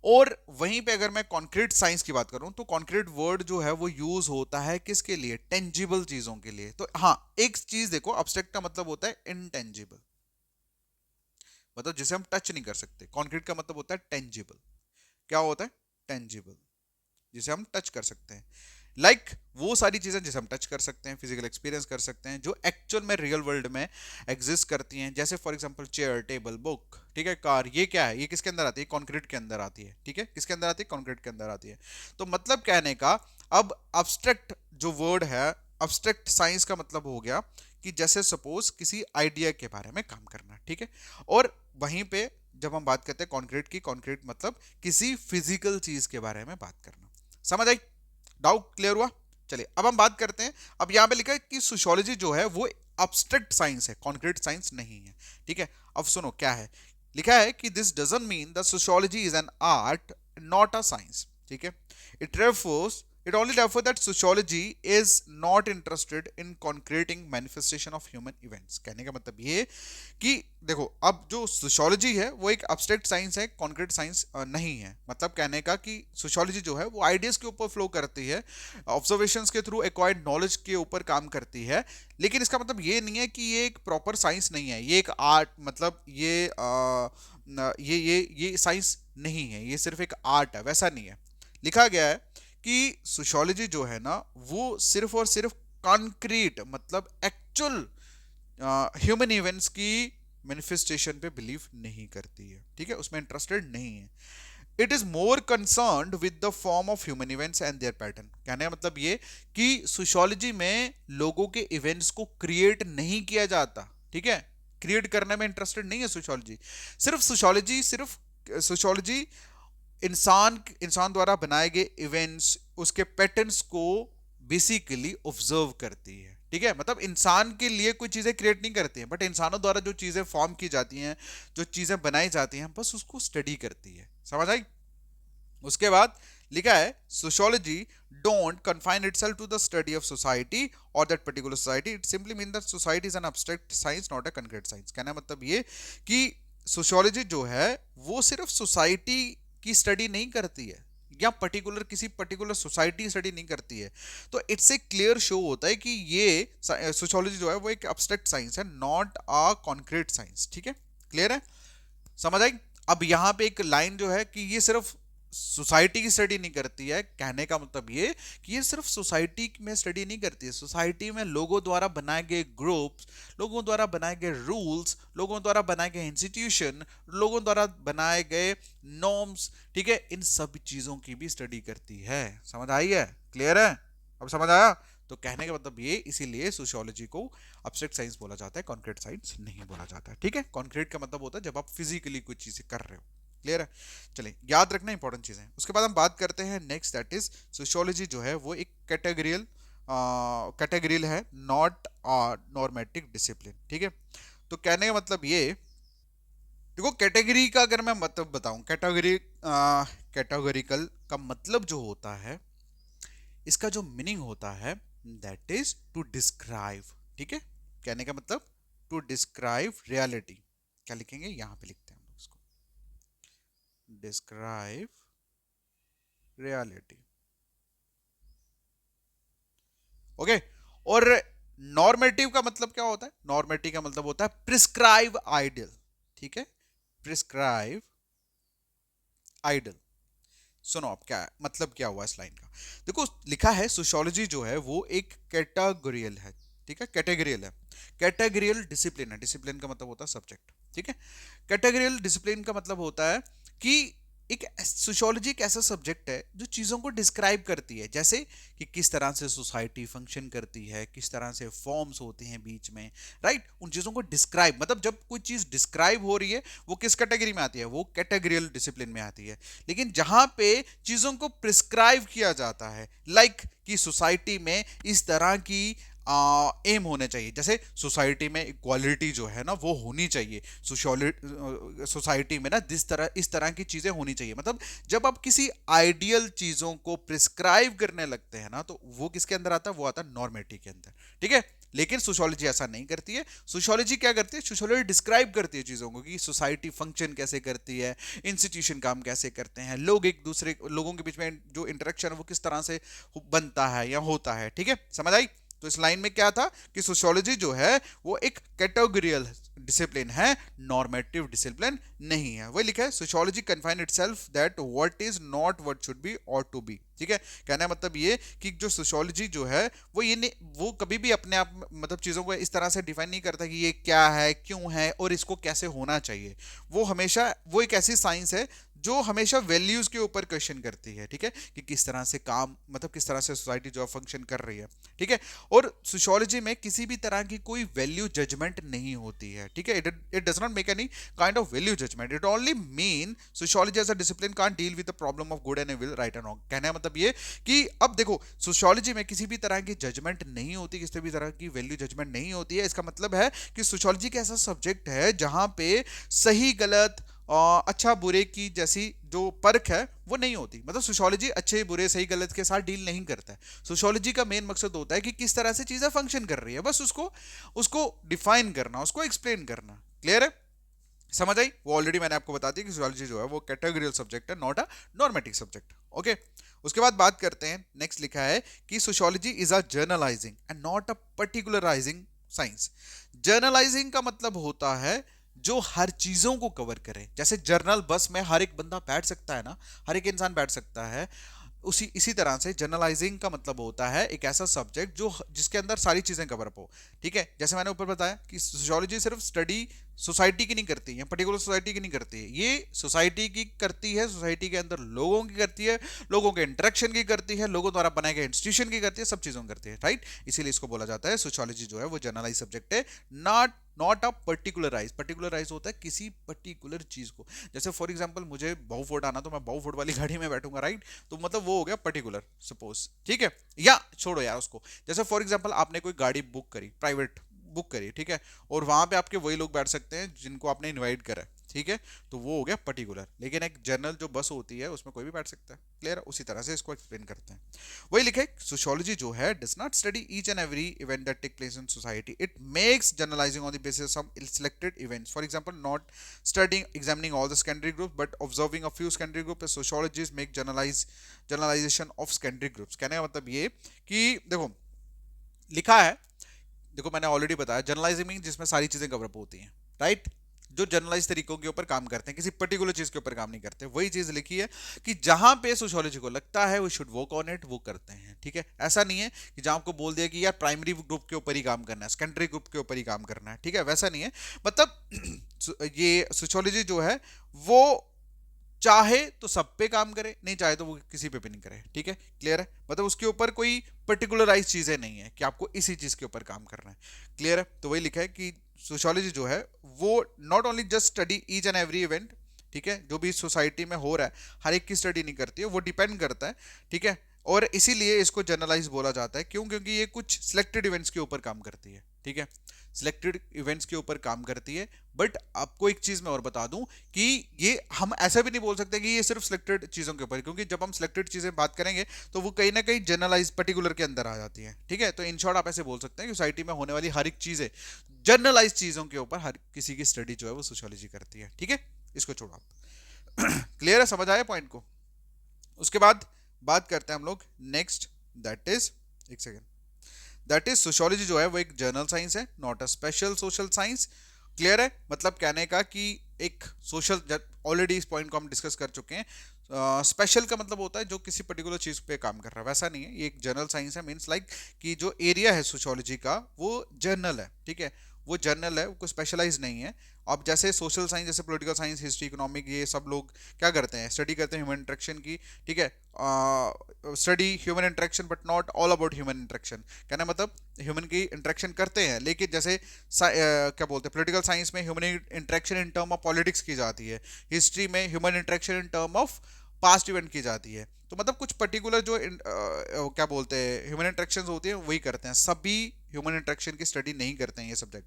और वहीं पे अगर मैं कॉन्क्रीट साइंस की बात करूं तो कॉन्क्रीट वर्ड जो है वो यूज होता है किसके लिए, टेंजिबल चीजों के लिए। तो हाँ, एक चीज देखो, एब्स्ट्रैक्ट का मतलब होता है इनटेंजिबल, मतलब जिसे हम टच नहीं कर सकते। कॉन्क्रीट का मतलब होता है टेंजिबल, क्या होता है, टेंजिबल, जिसे हम टच कर सकते हैं। वो सारी चीजें जिसे हम टच कर सकते हैं, फिजिकल एक्सपीरियंस कर सकते हैं, जो एक्चुअल में रियल वर्ल्ड में एग्जिस्ट करती हैं, जैसे for example chair, table, book, ठीक है, कार, ये क्या है, ये किसके अंदर आती है, कॉन्क्रीट के अंदर आती है, ठीक है, किसके अंदर आती है, कॉन्क्रीट के अंदर आती है। तो मतलब कहने का, अब अब्स्ट्रैक्ट जो वर्ड है, अब्स्ट्रैक्ट साइंस का मतलब हो गया कि जैसे सपोज किसी आइडिया के बारे में काम करना, ठीक है। और वहीं पे जब हम बात करते हैं कॉन्क्रीट की, कॉन्क्रीट मतलब किसी फिजिकल चीज के बारे में बात करना। समझ आई, डाउट क्लियर हुआ? चलिए अब हम बात करते हैं। अब यहां पे लिखा है कि सोशियोलॉजी जो है वो अब्स्ट्रैक्ट साइंस है, कॉन्क्रीट साइंस नहीं है, ठीक है। अब सुनो क्या है, लिखा है कि this doesn't mean the sociology is an art not a science, ठीक है। It refers It only therefore that sociology is not interested in concreting manifestation of human events। कहने का मतलब ये कि देखो, अब जो सोशियोलॉजी है वो एक एब्स्ट्रैक्ट साइंस है, कॉन्क्रीट साइंस नहीं है। मतलब कहने का कि सोशियोलॉजी जो है वो आइडियाज के ऊपर फ्लो करती है, ऑब्जर्वेशंस के थ्रू एक्वायर्ड नॉलेज के ऊपर काम करती है, लेकिन इसका मतलब ये नहीं है कि ये एक प्रॉपर साइंस नहीं है, ये एक आर्ट, मतलब ये साइंस नहीं है, ये सिर्फ एक आर्ट है, वैसा नहीं है। लिखा गया है कि सोशियोलॉजी जो है ना वो सिर्फ और सिर्फ कॉन्क्रीट मतलब एक्चुअल ह्यूमन इवेंट्स की मैनिफेस्टेशन पे बिलीव नहीं करती है, ठीक है, उसमें इंटरेस्टेड नहीं है। It is more concerned with the form of human events and there pattern. कहने का मतलब ये कि सोशियोलॉजी में लोगों के इवेंट्स को क्रिएट नहीं किया जाता, ठीक है, क्रिएट करने में इंटरेस्टेड नहीं है सोशियोलॉजी। सिर्फ सोशियोलॉजी इंसान द्वारा बनाए गए इवेंट्स, उसके पैटर्न्स को बेसिकली ऑब्जर्व करती है, ठीक है। मतलब इंसान के लिए कोई चीजें क्रिएट नहीं करती हैं, बट इंसानों द्वारा जो चीजें फॉर्म की जाती हैं, जो चीजें बनाई जाती हैं, बस उसको स्टडी करती है। समझ आई? उसके बाद लिखा है sociology don't confine itself to the study of society और that particular society, it simply mean that society is an abstract science not a concrete science. कहना मतलब ये कि सोशियोलॉजी जो है वो सिर्फ सोसाइटी की स्टडी नहीं करती है या किसी पर्टिकुलर सोसाइटी स्टडी नहीं करती है। तो इट्स ए क्लियर शो होता है कि ये सोशियोलॉजी जो है वो एक एब्स्ट्रैक्ट साइंस है, नॉट अ कॉन्क्रीट साइंस। ठीक है, क्लियर है, समझ आई? अब यहां पे एक लाइन जो है कि ये सिर्फ सोसाइटी की स्टडी नहीं करती है, कहने का मतलब ये कि ये सिर्फ सोसाइटी में स्टडी नहीं करती है, सोसाइटी में लोगों द्वारा बनाए गए ग्रुप्स, लोगों द्वारा बनाए गए रूल्स, लोगों द्वारा बनाए गए इंस्टीट्यूशन, लोगों द्वारा बनाए गए नॉर्म्स, ठीक है, इन सब चीजों की भी स्टडी करती है। समझ आई है? क्लियर है? अब समझ आया? तो कहने का मतलब ये, इसीलिए सोशियोलॉजी को एब्स्ट्रैक्ट साइंस बोला जाता है, कॉन्क्रीट साइंस नहीं बोला जाता है। ठीक है, कॉन्क्रीट का मतलब होता है जब आप फिजिकली कुछ चीजें कर रहे हो। क्लियर है? चलिए, याद रखना इंपॉर्टेंट चीजें। उसके बाद हम बात करते हैं नेक्स्ट, दैट इज सोशियोलॉजी जो है वो एक कैटेगरियल है, नॉट नॉर्मेटिक डिसिप्लिन। ठीक है, तो कहने का मतलब ये, देखो कैटेगरी का अगर मैं मतलब बताऊं, कैटेगरिकल का मतलब जो होता है, इसका जो मीनिंग होता है दैट इज टू डिस्क्राइब। ठीक है, कहने का मतलब टू डिस्क्राइब रियलिटी। क्या लिखेंगे? यहां पे लिखते हैं हम लोग इसको, डिस्क्राइब रियलिटी। ओके, और नॉर्मेटिव का मतलब क्या होता है? नॉर्मेटिव का मतलब होता है प्रिस्क्राइब आइडियल। ठीक है, प्रिस्क्राइब आइडियल। सुनो अब क्या मतलब क्या हुआ इस लाइन का। देखो लिखा है सोशियोलॉजी जो है वो एक कैटेगोरियल है। ठीक है, कैटेगरियल है, कैटेगरियल डिसिप्लिन है। डिसिप्लिन का मतलब होता है सब्जेक्ट। ठीक है, कैटेगरियल डिसिप्लिन का मतलब होता है कि एक सोशियोलॉजी एक ऐसा सब्जेक्ट है जो चीजों को डिस्क्राइब करती है, जैसे कि किस तरह से सोसाइटी फंक्शन करती है, किस तरह से फॉर्म्स होते हैं बीच में, राइट, उन चीजों को डिस्क्राइब, मतलब जब कोई चीज डिस्क्राइब हो रही है वो किस कैटेगरी में आती है? वो कैटेगरियल डिसिप्लिन में आती है। लेकिन जहां पे चीजों को प्रिस्क्राइब किया जाता है, लाइक कि सोसाइटी में इस तरह की एम होने चाहिए, जैसे सोसाइटी में इक्वालिटी जो है ना वो होनी चाहिए, सोसाइटी में ना इस तरह की चीजें होनी चाहिए। मतलब जब आप किसी आइडियल चीजों को प्रिस्क्राइब करने लगते हैं ना, तो वो किसके अंदर आता है? वो आता है नॉर्मेटिव के अंदर। ठीक है, लेकिन सोशियोलॉजी ऐसा नहीं करती है। सोशियोलॉजी क्या करती है? सोशियोलॉजी डिस्क्राइब करती है चीजों को, कि सोसाइटी फंक्शन कैसे करती है, इंस्टीट्यूशन काम कैसे करते हैं, लोगों के बीच में जो इंटरेक्शन है वो किस तरह से बनता है या होता है। ठीक है, समझ आई? तो इस लाइन में क्या था कि सोशियोलॉजी जो है वो एक कैटेगोरियल डिसिप्लिन है, नॉर्मेटिव डिसिप्लिन नहीं है। वही लिखा है sociology confine itself that what is not what should be और टू बी। ठीक है, कहने का मतलब ये कि जो सोशियोलॉजी जो है वो ये नहीं, वो कभी भी अपने आप मतलब चीजों को इस तरह से डिफाइन नहीं करता कि ये क्या है, क्यों है और इसको कैसे होना चाहिए। वो हमेशा वो एक ऐसी साइंस है जो हमेशा वैल्यूज के ऊपर क्वेश्चन करती है। ठीक है, कि किस तरह से काम, मतलब किस तरह से सोसाइटी जो फंक्शन कर रही है। ठीक है, और सोशियोलॉजी में किसी भी तरह की कोई वैल्यू जजमेंट नहीं होती है। ठीक है, it does not make any kind of value judgement, it only mean sociology as a discipline can't deal with the problem of good and evil, right and wrong. कहने का मतलब ये कि अब देखो सोशियोलॉजी में किसी भी तरह की जजमेंट नहीं होती, किसी भी तरह की वैल्यू जजमेंट नहीं होती है। इसका मतलब है कि सोशियोलॉजी का ऐसा सब्जेक्ट है जहां पे सही गलत, अच्छा बुरे की जैसी जो परख है वो नहीं होती। मतलब सोशियोलॉजी अच्छे बुरे सही गलत के साथ डील नहीं करता है। सोशियोलॉजी का मेन मकसद होता है कि किस तरह से चीजें फंक्शन कर रही है, बस उसको डिफाइन करना, उसको एक्सप्लेन करना। क्लियर है? समझ आई? वो ऑलरेडी मैंने आपको बता दी कि सोशियोलॉजी जो है वो कैटेगरियल सब्जेक्ट है, not a normative subject. Okay, उसके बाद बात करते हैं, नेक्स्ट लिखा है कि sociology is a generalising and not a particularising science. Generalising का मतलब होता है जो हर चीजों को कवर करे। जैसे जर्नल बस में हर एक बंदा बैठ सकता है ना, हर एक इंसान बैठ सकता है, इसी तरह से जर्नलाइजिंग का मतलब होता है एक ऐसा सब्जेक्ट जो जिसके अंदर सारी चीजें कवर अप हो। ठीक है, जैसे मैंने ऊपर बताया कि सोशियोलॉजी सिर्फ स्टडी सोसाइटी की नहीं करती है, पर्टिकुलर सोसाइटी की नहीं करती है, ये सोसाइटी की करती है, सोसाइटी के अंदर लोगों की करती है, लोगों के इंटरेक्शन की करती है, लोगों द्वारा बनाए गए इंस्टीट्यूशन की करती है, सब चीजों की करती है, राइट। इसीलिए इसको बोला जाता है सोशियोलॉजी जो है वो जनरलाइज सब्जेक्ट है, नॉट अ पर्टिकुलराइज होता है किसी पर्टिकुलर चीज को। जैसे फॉर एग्जांपल मुझे बहुफोर्ड आना, तो मैं बहुफोर्ड वाली गाड़ी में बैठूंगा, राइट, तो मतलब वो हो गया पर्टिकुलर, सपोज, ठीक है। या छोड़ो यार उसको, जैसे फॉर एग्जांपल आपने कोई गाड़ी बुक करी, प्राइवेट बुक करी, ठीक है, और वहां पे आपके वही लोग बैठ सकते हैं जिनको आपने इनवाइट करा है, ठीक है, तो वो हो गया पर्टिकुलर। लेकिन एक जनरल जो बस होती है उसमें कोई भी बैठ सकता है, क्लियर। उसी तरह से इसको एक्सप्लेन करते हैं। वही लिखा है, सोशियोलॉजी जो है does not study each and every event that take place in society, it makes generalizing on the basis of selected events, for example not studying examining all the secondary groups but observing a few secondary group, sociologist make generalization of secondary groups. कहने का मतलब ये कि देखो लिखा है, देखो मैंने ऑलरेडी बताया जनरलाइजिंग मीन जिसमें सारी चीजें कवर अप होती हैं, राइट, जो जनरलाइज तरीकों के ऊपर काम करते हैं, किसी पर्टिकुलर चीज के ऊपर काम नहीं करते। वही चीज लिखी है कि जहां पे सोशियोलॉजी को लगता है वो शुड वर्क ऑन इट, वो करते हैं, ठीक है। ऐसा नहीं है कि जहां आपको बोल दिया कि यार प्राइमरी ग्रुप के ऊपर ही काम करना है, सेकेंडरी ग्रुप के ऊपर ही काम करना है, ठीक है, वैसा नहीं है। मतलब ये सोशियोलॉजी जो है वो चाहे तो सब पे काम करे, नहीं चाहे तो वो किसी पे भी नहीं करे, ठीक है, क्लियर है। मतलब उसके ऊपर कोई पर्टिकुलराइज चीजें नहीं है कि आपको इसी चीज के ऊपर काम करना है, क्लियर है। तो वही लिखा है कि सोशियोलॉजी जो है वो not only just study each and every event, ठीक है, जो भी सोसाइटी में हो रहा है हर एक की स्टडी नहीं करती है, वो डिपेंड करता है, ठीक है। और इसीलिए इसको जनरलाइज बोला जाता है, क्यों, क्योंकि ये कुछ सिलेक्टेड इवेंट्स के ऊपर काम करती है, ठीक है, सिलेक्टेड इवेंट्स के ऊपर काम करती है। बट आपको एक चीज मैं और बता दूं कि ये हम ऐसा भी नहीं बोल सकते कि ये सिर्फ सिलेक्टेड चीजों के ऊपर, क्योंकि जब हम सिलेक्टेड चीजें बात करेंगे तो वो कहीं ना कहीं जनरलाइज पर्टिकुलर के अंदर आ जाती है, ठीक है। तो इन शॉर्ट आप ऐसे बोल सकते हैं कि सोसाइटी में होने वाली हर एक चीजें जनरलाइज चीजों के ऊपर हर किसी की स्टडी जो है वो सोशियोलॉजी करती है, ठीक है। इसको छोड़ो आप क्लियर है, समझ आया पॉइंट को। उसके बाद बात करते हैं हम लोग नेक्स्ट, दैट इज, एक सेकेंड, दैट इज सोशियोलॉजी जो है वो एक जर्नल साइंस है, not a special social science, clear है। मतलब कहने का कि एक सोशल, ऑलरेडी इस पॉइंट को हम डिस्कस कर चुके हैं, स्पेशल का मतलब होता है जो किसी पर्टिकुलर चीज पे काम कर रहा है, वैसा नहीं है, ये एक जनरल साइंस है, मींस लाइक कि जो एरिया है सोशियोलॉजी का वो जनरल है, ठीक है, वो जनरल है, वो कोई स्पेशलाइज नहीं है। अब जैसे सोशल साइंस, जैसे पॉलिटिकल साइंस, हिस्ट्री, इकोनॉमिक, ये सब लोग क्या करते हैं, स्टडी करते हैं ह्यूमन इंटरेक्शन की, ठीक है, study human interaction but not all about human interaction. कहना मतलब ह्यूमन की इंटरेक्शन करते हैं, लेकिन जैसे क्या बोलते हैं, पॉलिटिकल साइंस में human interaction in term of politics की जाती है, हिस्ट्री में human interaction in term of past event की जाती है। तो मतलब कुछ पर्टिकुलर जो क्या बोलते हैं ह्यूमन इंटरेक्शन होती है वही करते हैं, सभी ह्यूमन इंटरेक्शन की स्टडी नहीं करते हैं ये सब्जेक्ट।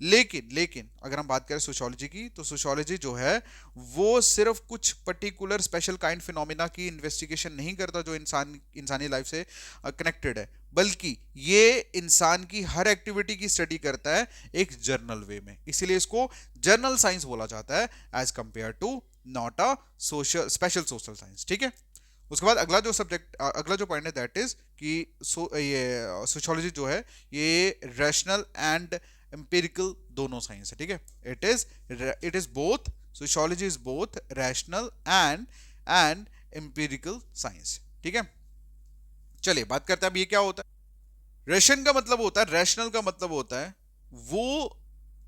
लेकिन अगर हम बात करें सोशियोलॉजी की, तो सोशियोलॉजी जो है वो सिर्फ कुछ पर्टिकुलर स्पेशल काइंड फिनोमिना की इन्वेस्टिगेशन नहीं करता जो इंसानी लाइफ से कनेक्टेड है, बल्कि ये इंसान की हर एक्टिविटी की स्टडी करता है एक जर्नल वे में, इसीलिए इसको जर्नल साइंस बोला जाता है as compare to not a social special social science, ठीक है। उसके बाद अगला जो सब्जेक्ट, अगला जो पॉइंट है दैट इज कि ये सोशियोलॉजी जो है ये रैशनल एंड एम्पिरिकल दोनों साइंस है, ठीक है। It is both, sociology is both rational and empirical science, ठीक है। चलिए बात करते हैं अब ये क्या होता है। रैशन का मतलब होता है, रैशनल का मतलब होता है वो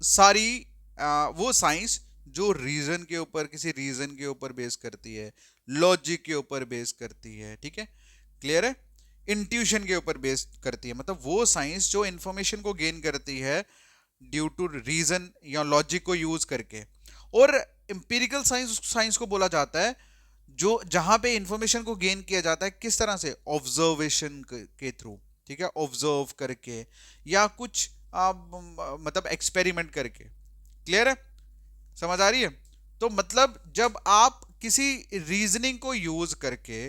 सारी वो साइंस जो रीजन के ऊपर, किसी रीजन के ऊपर बेस करती है, लॉजिक के ऊपर बेस करती है, ठीक है, क्लियर है, इंट्यूशन के ऊपर बेस करती है, मतलब वो साइंस जो इंफॉर्मेशन को गेन करती है ड्यू टू रीजन या लॉजिक को यूज करके। और एम्पिरिकल साइंस को बोला जाता है जो जहां पे इंफॉर्मेशन को गेन किया जाता है किस तरह से, ऑब्जर्वेशन के थ्रू, ठीक है, ऑब्जर्व करके या कुछ मतलब एक्सपेरिमेंट करके, क्लियर है, समझ आ रही है। तो मतलब जब आप किसी रीजनिंग को यूज करके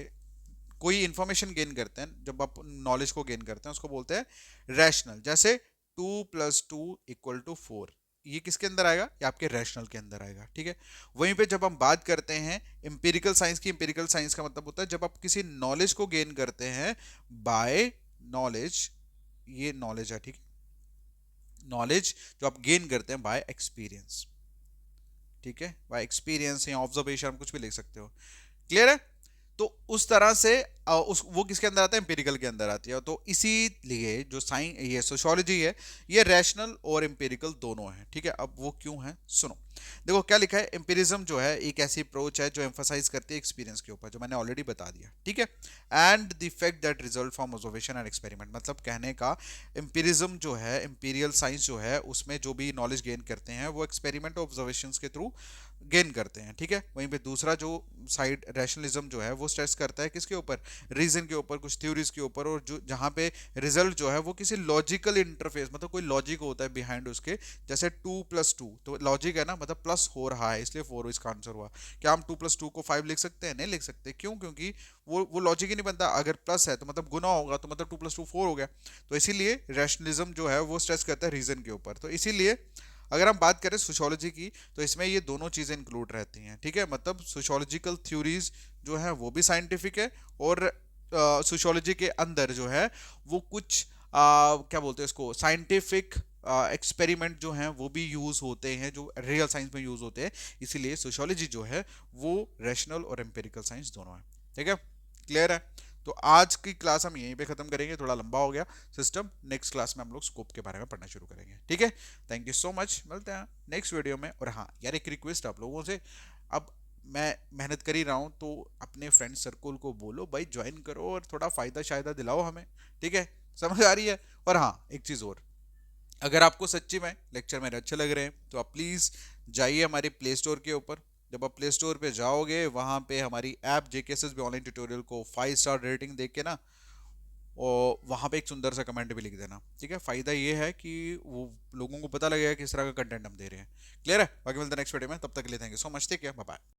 कोई इंफॉर्मेशन गेन करते हैं, जब आप नॉलेज को गेन करते हैं उसको बोलते हैं रैशनल। जैसे 2 + 2 = 4, ये किसके अंदर आएगा, ये आपके रैशनल के अंदर आएगा, ठीक है। वहीं पे जब हम बात करते हैं एम्पिरिकल साइंस की, एम्पिरिकल साइंस का मतलब होता है जब आप किसी नॉलेज को गेन करते हैं बाय नॉलेज, ये नॉलेज है, ठीक है, नॉलेज जो आप गेन करते हैं बाय एक्सपीरियंस, ठीक है, बाय एक्सपीरियंस या ऑब्जर्वेशन, कुछ भी लिख सकते हो, क्लियर है। तो उस तरह से वो किसके अंदर आता है, एम्पिरिकल के अंदर आती है। तो इसीलिए जो ये सोशियोलॉजी है ये रैशनल और एम्पिरिकल दोनों है, ठीक है। अब वो क्यों है सुनो। देखो क्या लिखा है, एम्पिरिज्म जो है एक ऐसी अप्रोच है जो एम्फसाइज करती है एक्सपीरियंस के ऊपर, जो मैंने ऑलरेडी बता दिया, ठीक है। And the effect that result from observation and experiment, मतलब कहने का एम्पिरिज्म जो है, एम्पीरियल साइंस जो है, उसमें जो भी नॉलेज गेन करते हैं वो एक्सपेरिमेंट ऑब्जर्वेशंस के थ्रू गेन करते हैं, ठीक है। वहीं पे दूसरा जो साइड रैशनलिज्म जो है वो स्ट्रेस करता है किसके ऊपर, रीजन के ऊपर, कुछ थ्योरीज के ऊपर, और जो जहाँ पे रिजल्ट जो है वो किसी लॉजिकल इंटरफेस, मतलब कोई लॉजिक होता है बिहाइंड उसके। जैसे 2+2 तो लॉजिक है ना, मतलब प्लस हो रहा है इसलिए 4 इसका आंसर हुआ। क्या हम 2+2 को 5 लिख सकते हैं? नहीं लिख सकते। क्यों? क्योंकि वो लॉजिक ही नहीं बनता। अगर प्लस है तो मतलब गुना होगा, तो मतलब 2+2 4 हो गया। तो इसीलिए रैशनलिज्म जो है वो स्ट्रेस करता है रीजन के ऊपर। तो इसीलिए अगर हम बात करें सोशियोलॉजी की तो इसमें ये दोनों चीजें इंक्लूड रहती हैं, ठीक है। मतलब सोशियोलॉजिकल थ्योरीज जो है वो भी साइंटिफिक है, और सोशियोलॉजी के अंदर जो है वो कुछ क्या बोलते हैं इसको, साइंटिफिक एक्सपेरिमेंट जो हैं वो भी यूज होते हैं, जो रियल साइंस में यूज होते हैं। इसीलिए सोशियोलॉजी जो है वो रैशनल और एम्पिरिकल साइंस दोनों है, ठीक है। क्लियर है? तो आज की क्लास हम यहीं पे खत्म करेंगे, थोड़ा लंबा हो गया सिस्टम। नेक्स्ट क्लास में हम लोग स्कोप के बारे में पढ़ना शुरू करेंगे, ठीक है। थैंक यू सो मच, मिलते हैं नेक्स्ट वीडियो में। और हाँ यार, एक रिक्वेस्ट आप लोगों से, अब मैं मेहनत कर ही रहा हूँ तो अपने फ्रेंड सर्कल को बोलो भाई ज्वाइन करो, और थोड़ा फायदा शायदा दिलाओ हमें, ठीक है। समझ आ रही है? और हाँ एक चीज़ और, अगर आपको सच्ची में लेक्चर मेरे अच्छे लग रहे हैं तो आप प्लीज़ जाइए हमारे प्ले स्टोर के ऊपर। जब आप प्ले स्टोर पे जाओगे वहाँ पे हमारी ऐप जेकेएसएसबी ऑनलाइन ट्यूटोरियल को 5 स्टार रेटिंग देख के ना, और वहाँ पे एक सुंदर सा कमेंट भी लिख देना, ठीक है। फ़ायदा ये है कि वो लोगों को पता लगेगा किस तरह का कंटेंट हम दे रहे हैं। क्लियर है? बाकी मिलते हैं नेक्स्ट वीडियो में, तब तक के लिए thank you so much, take care, bye bye.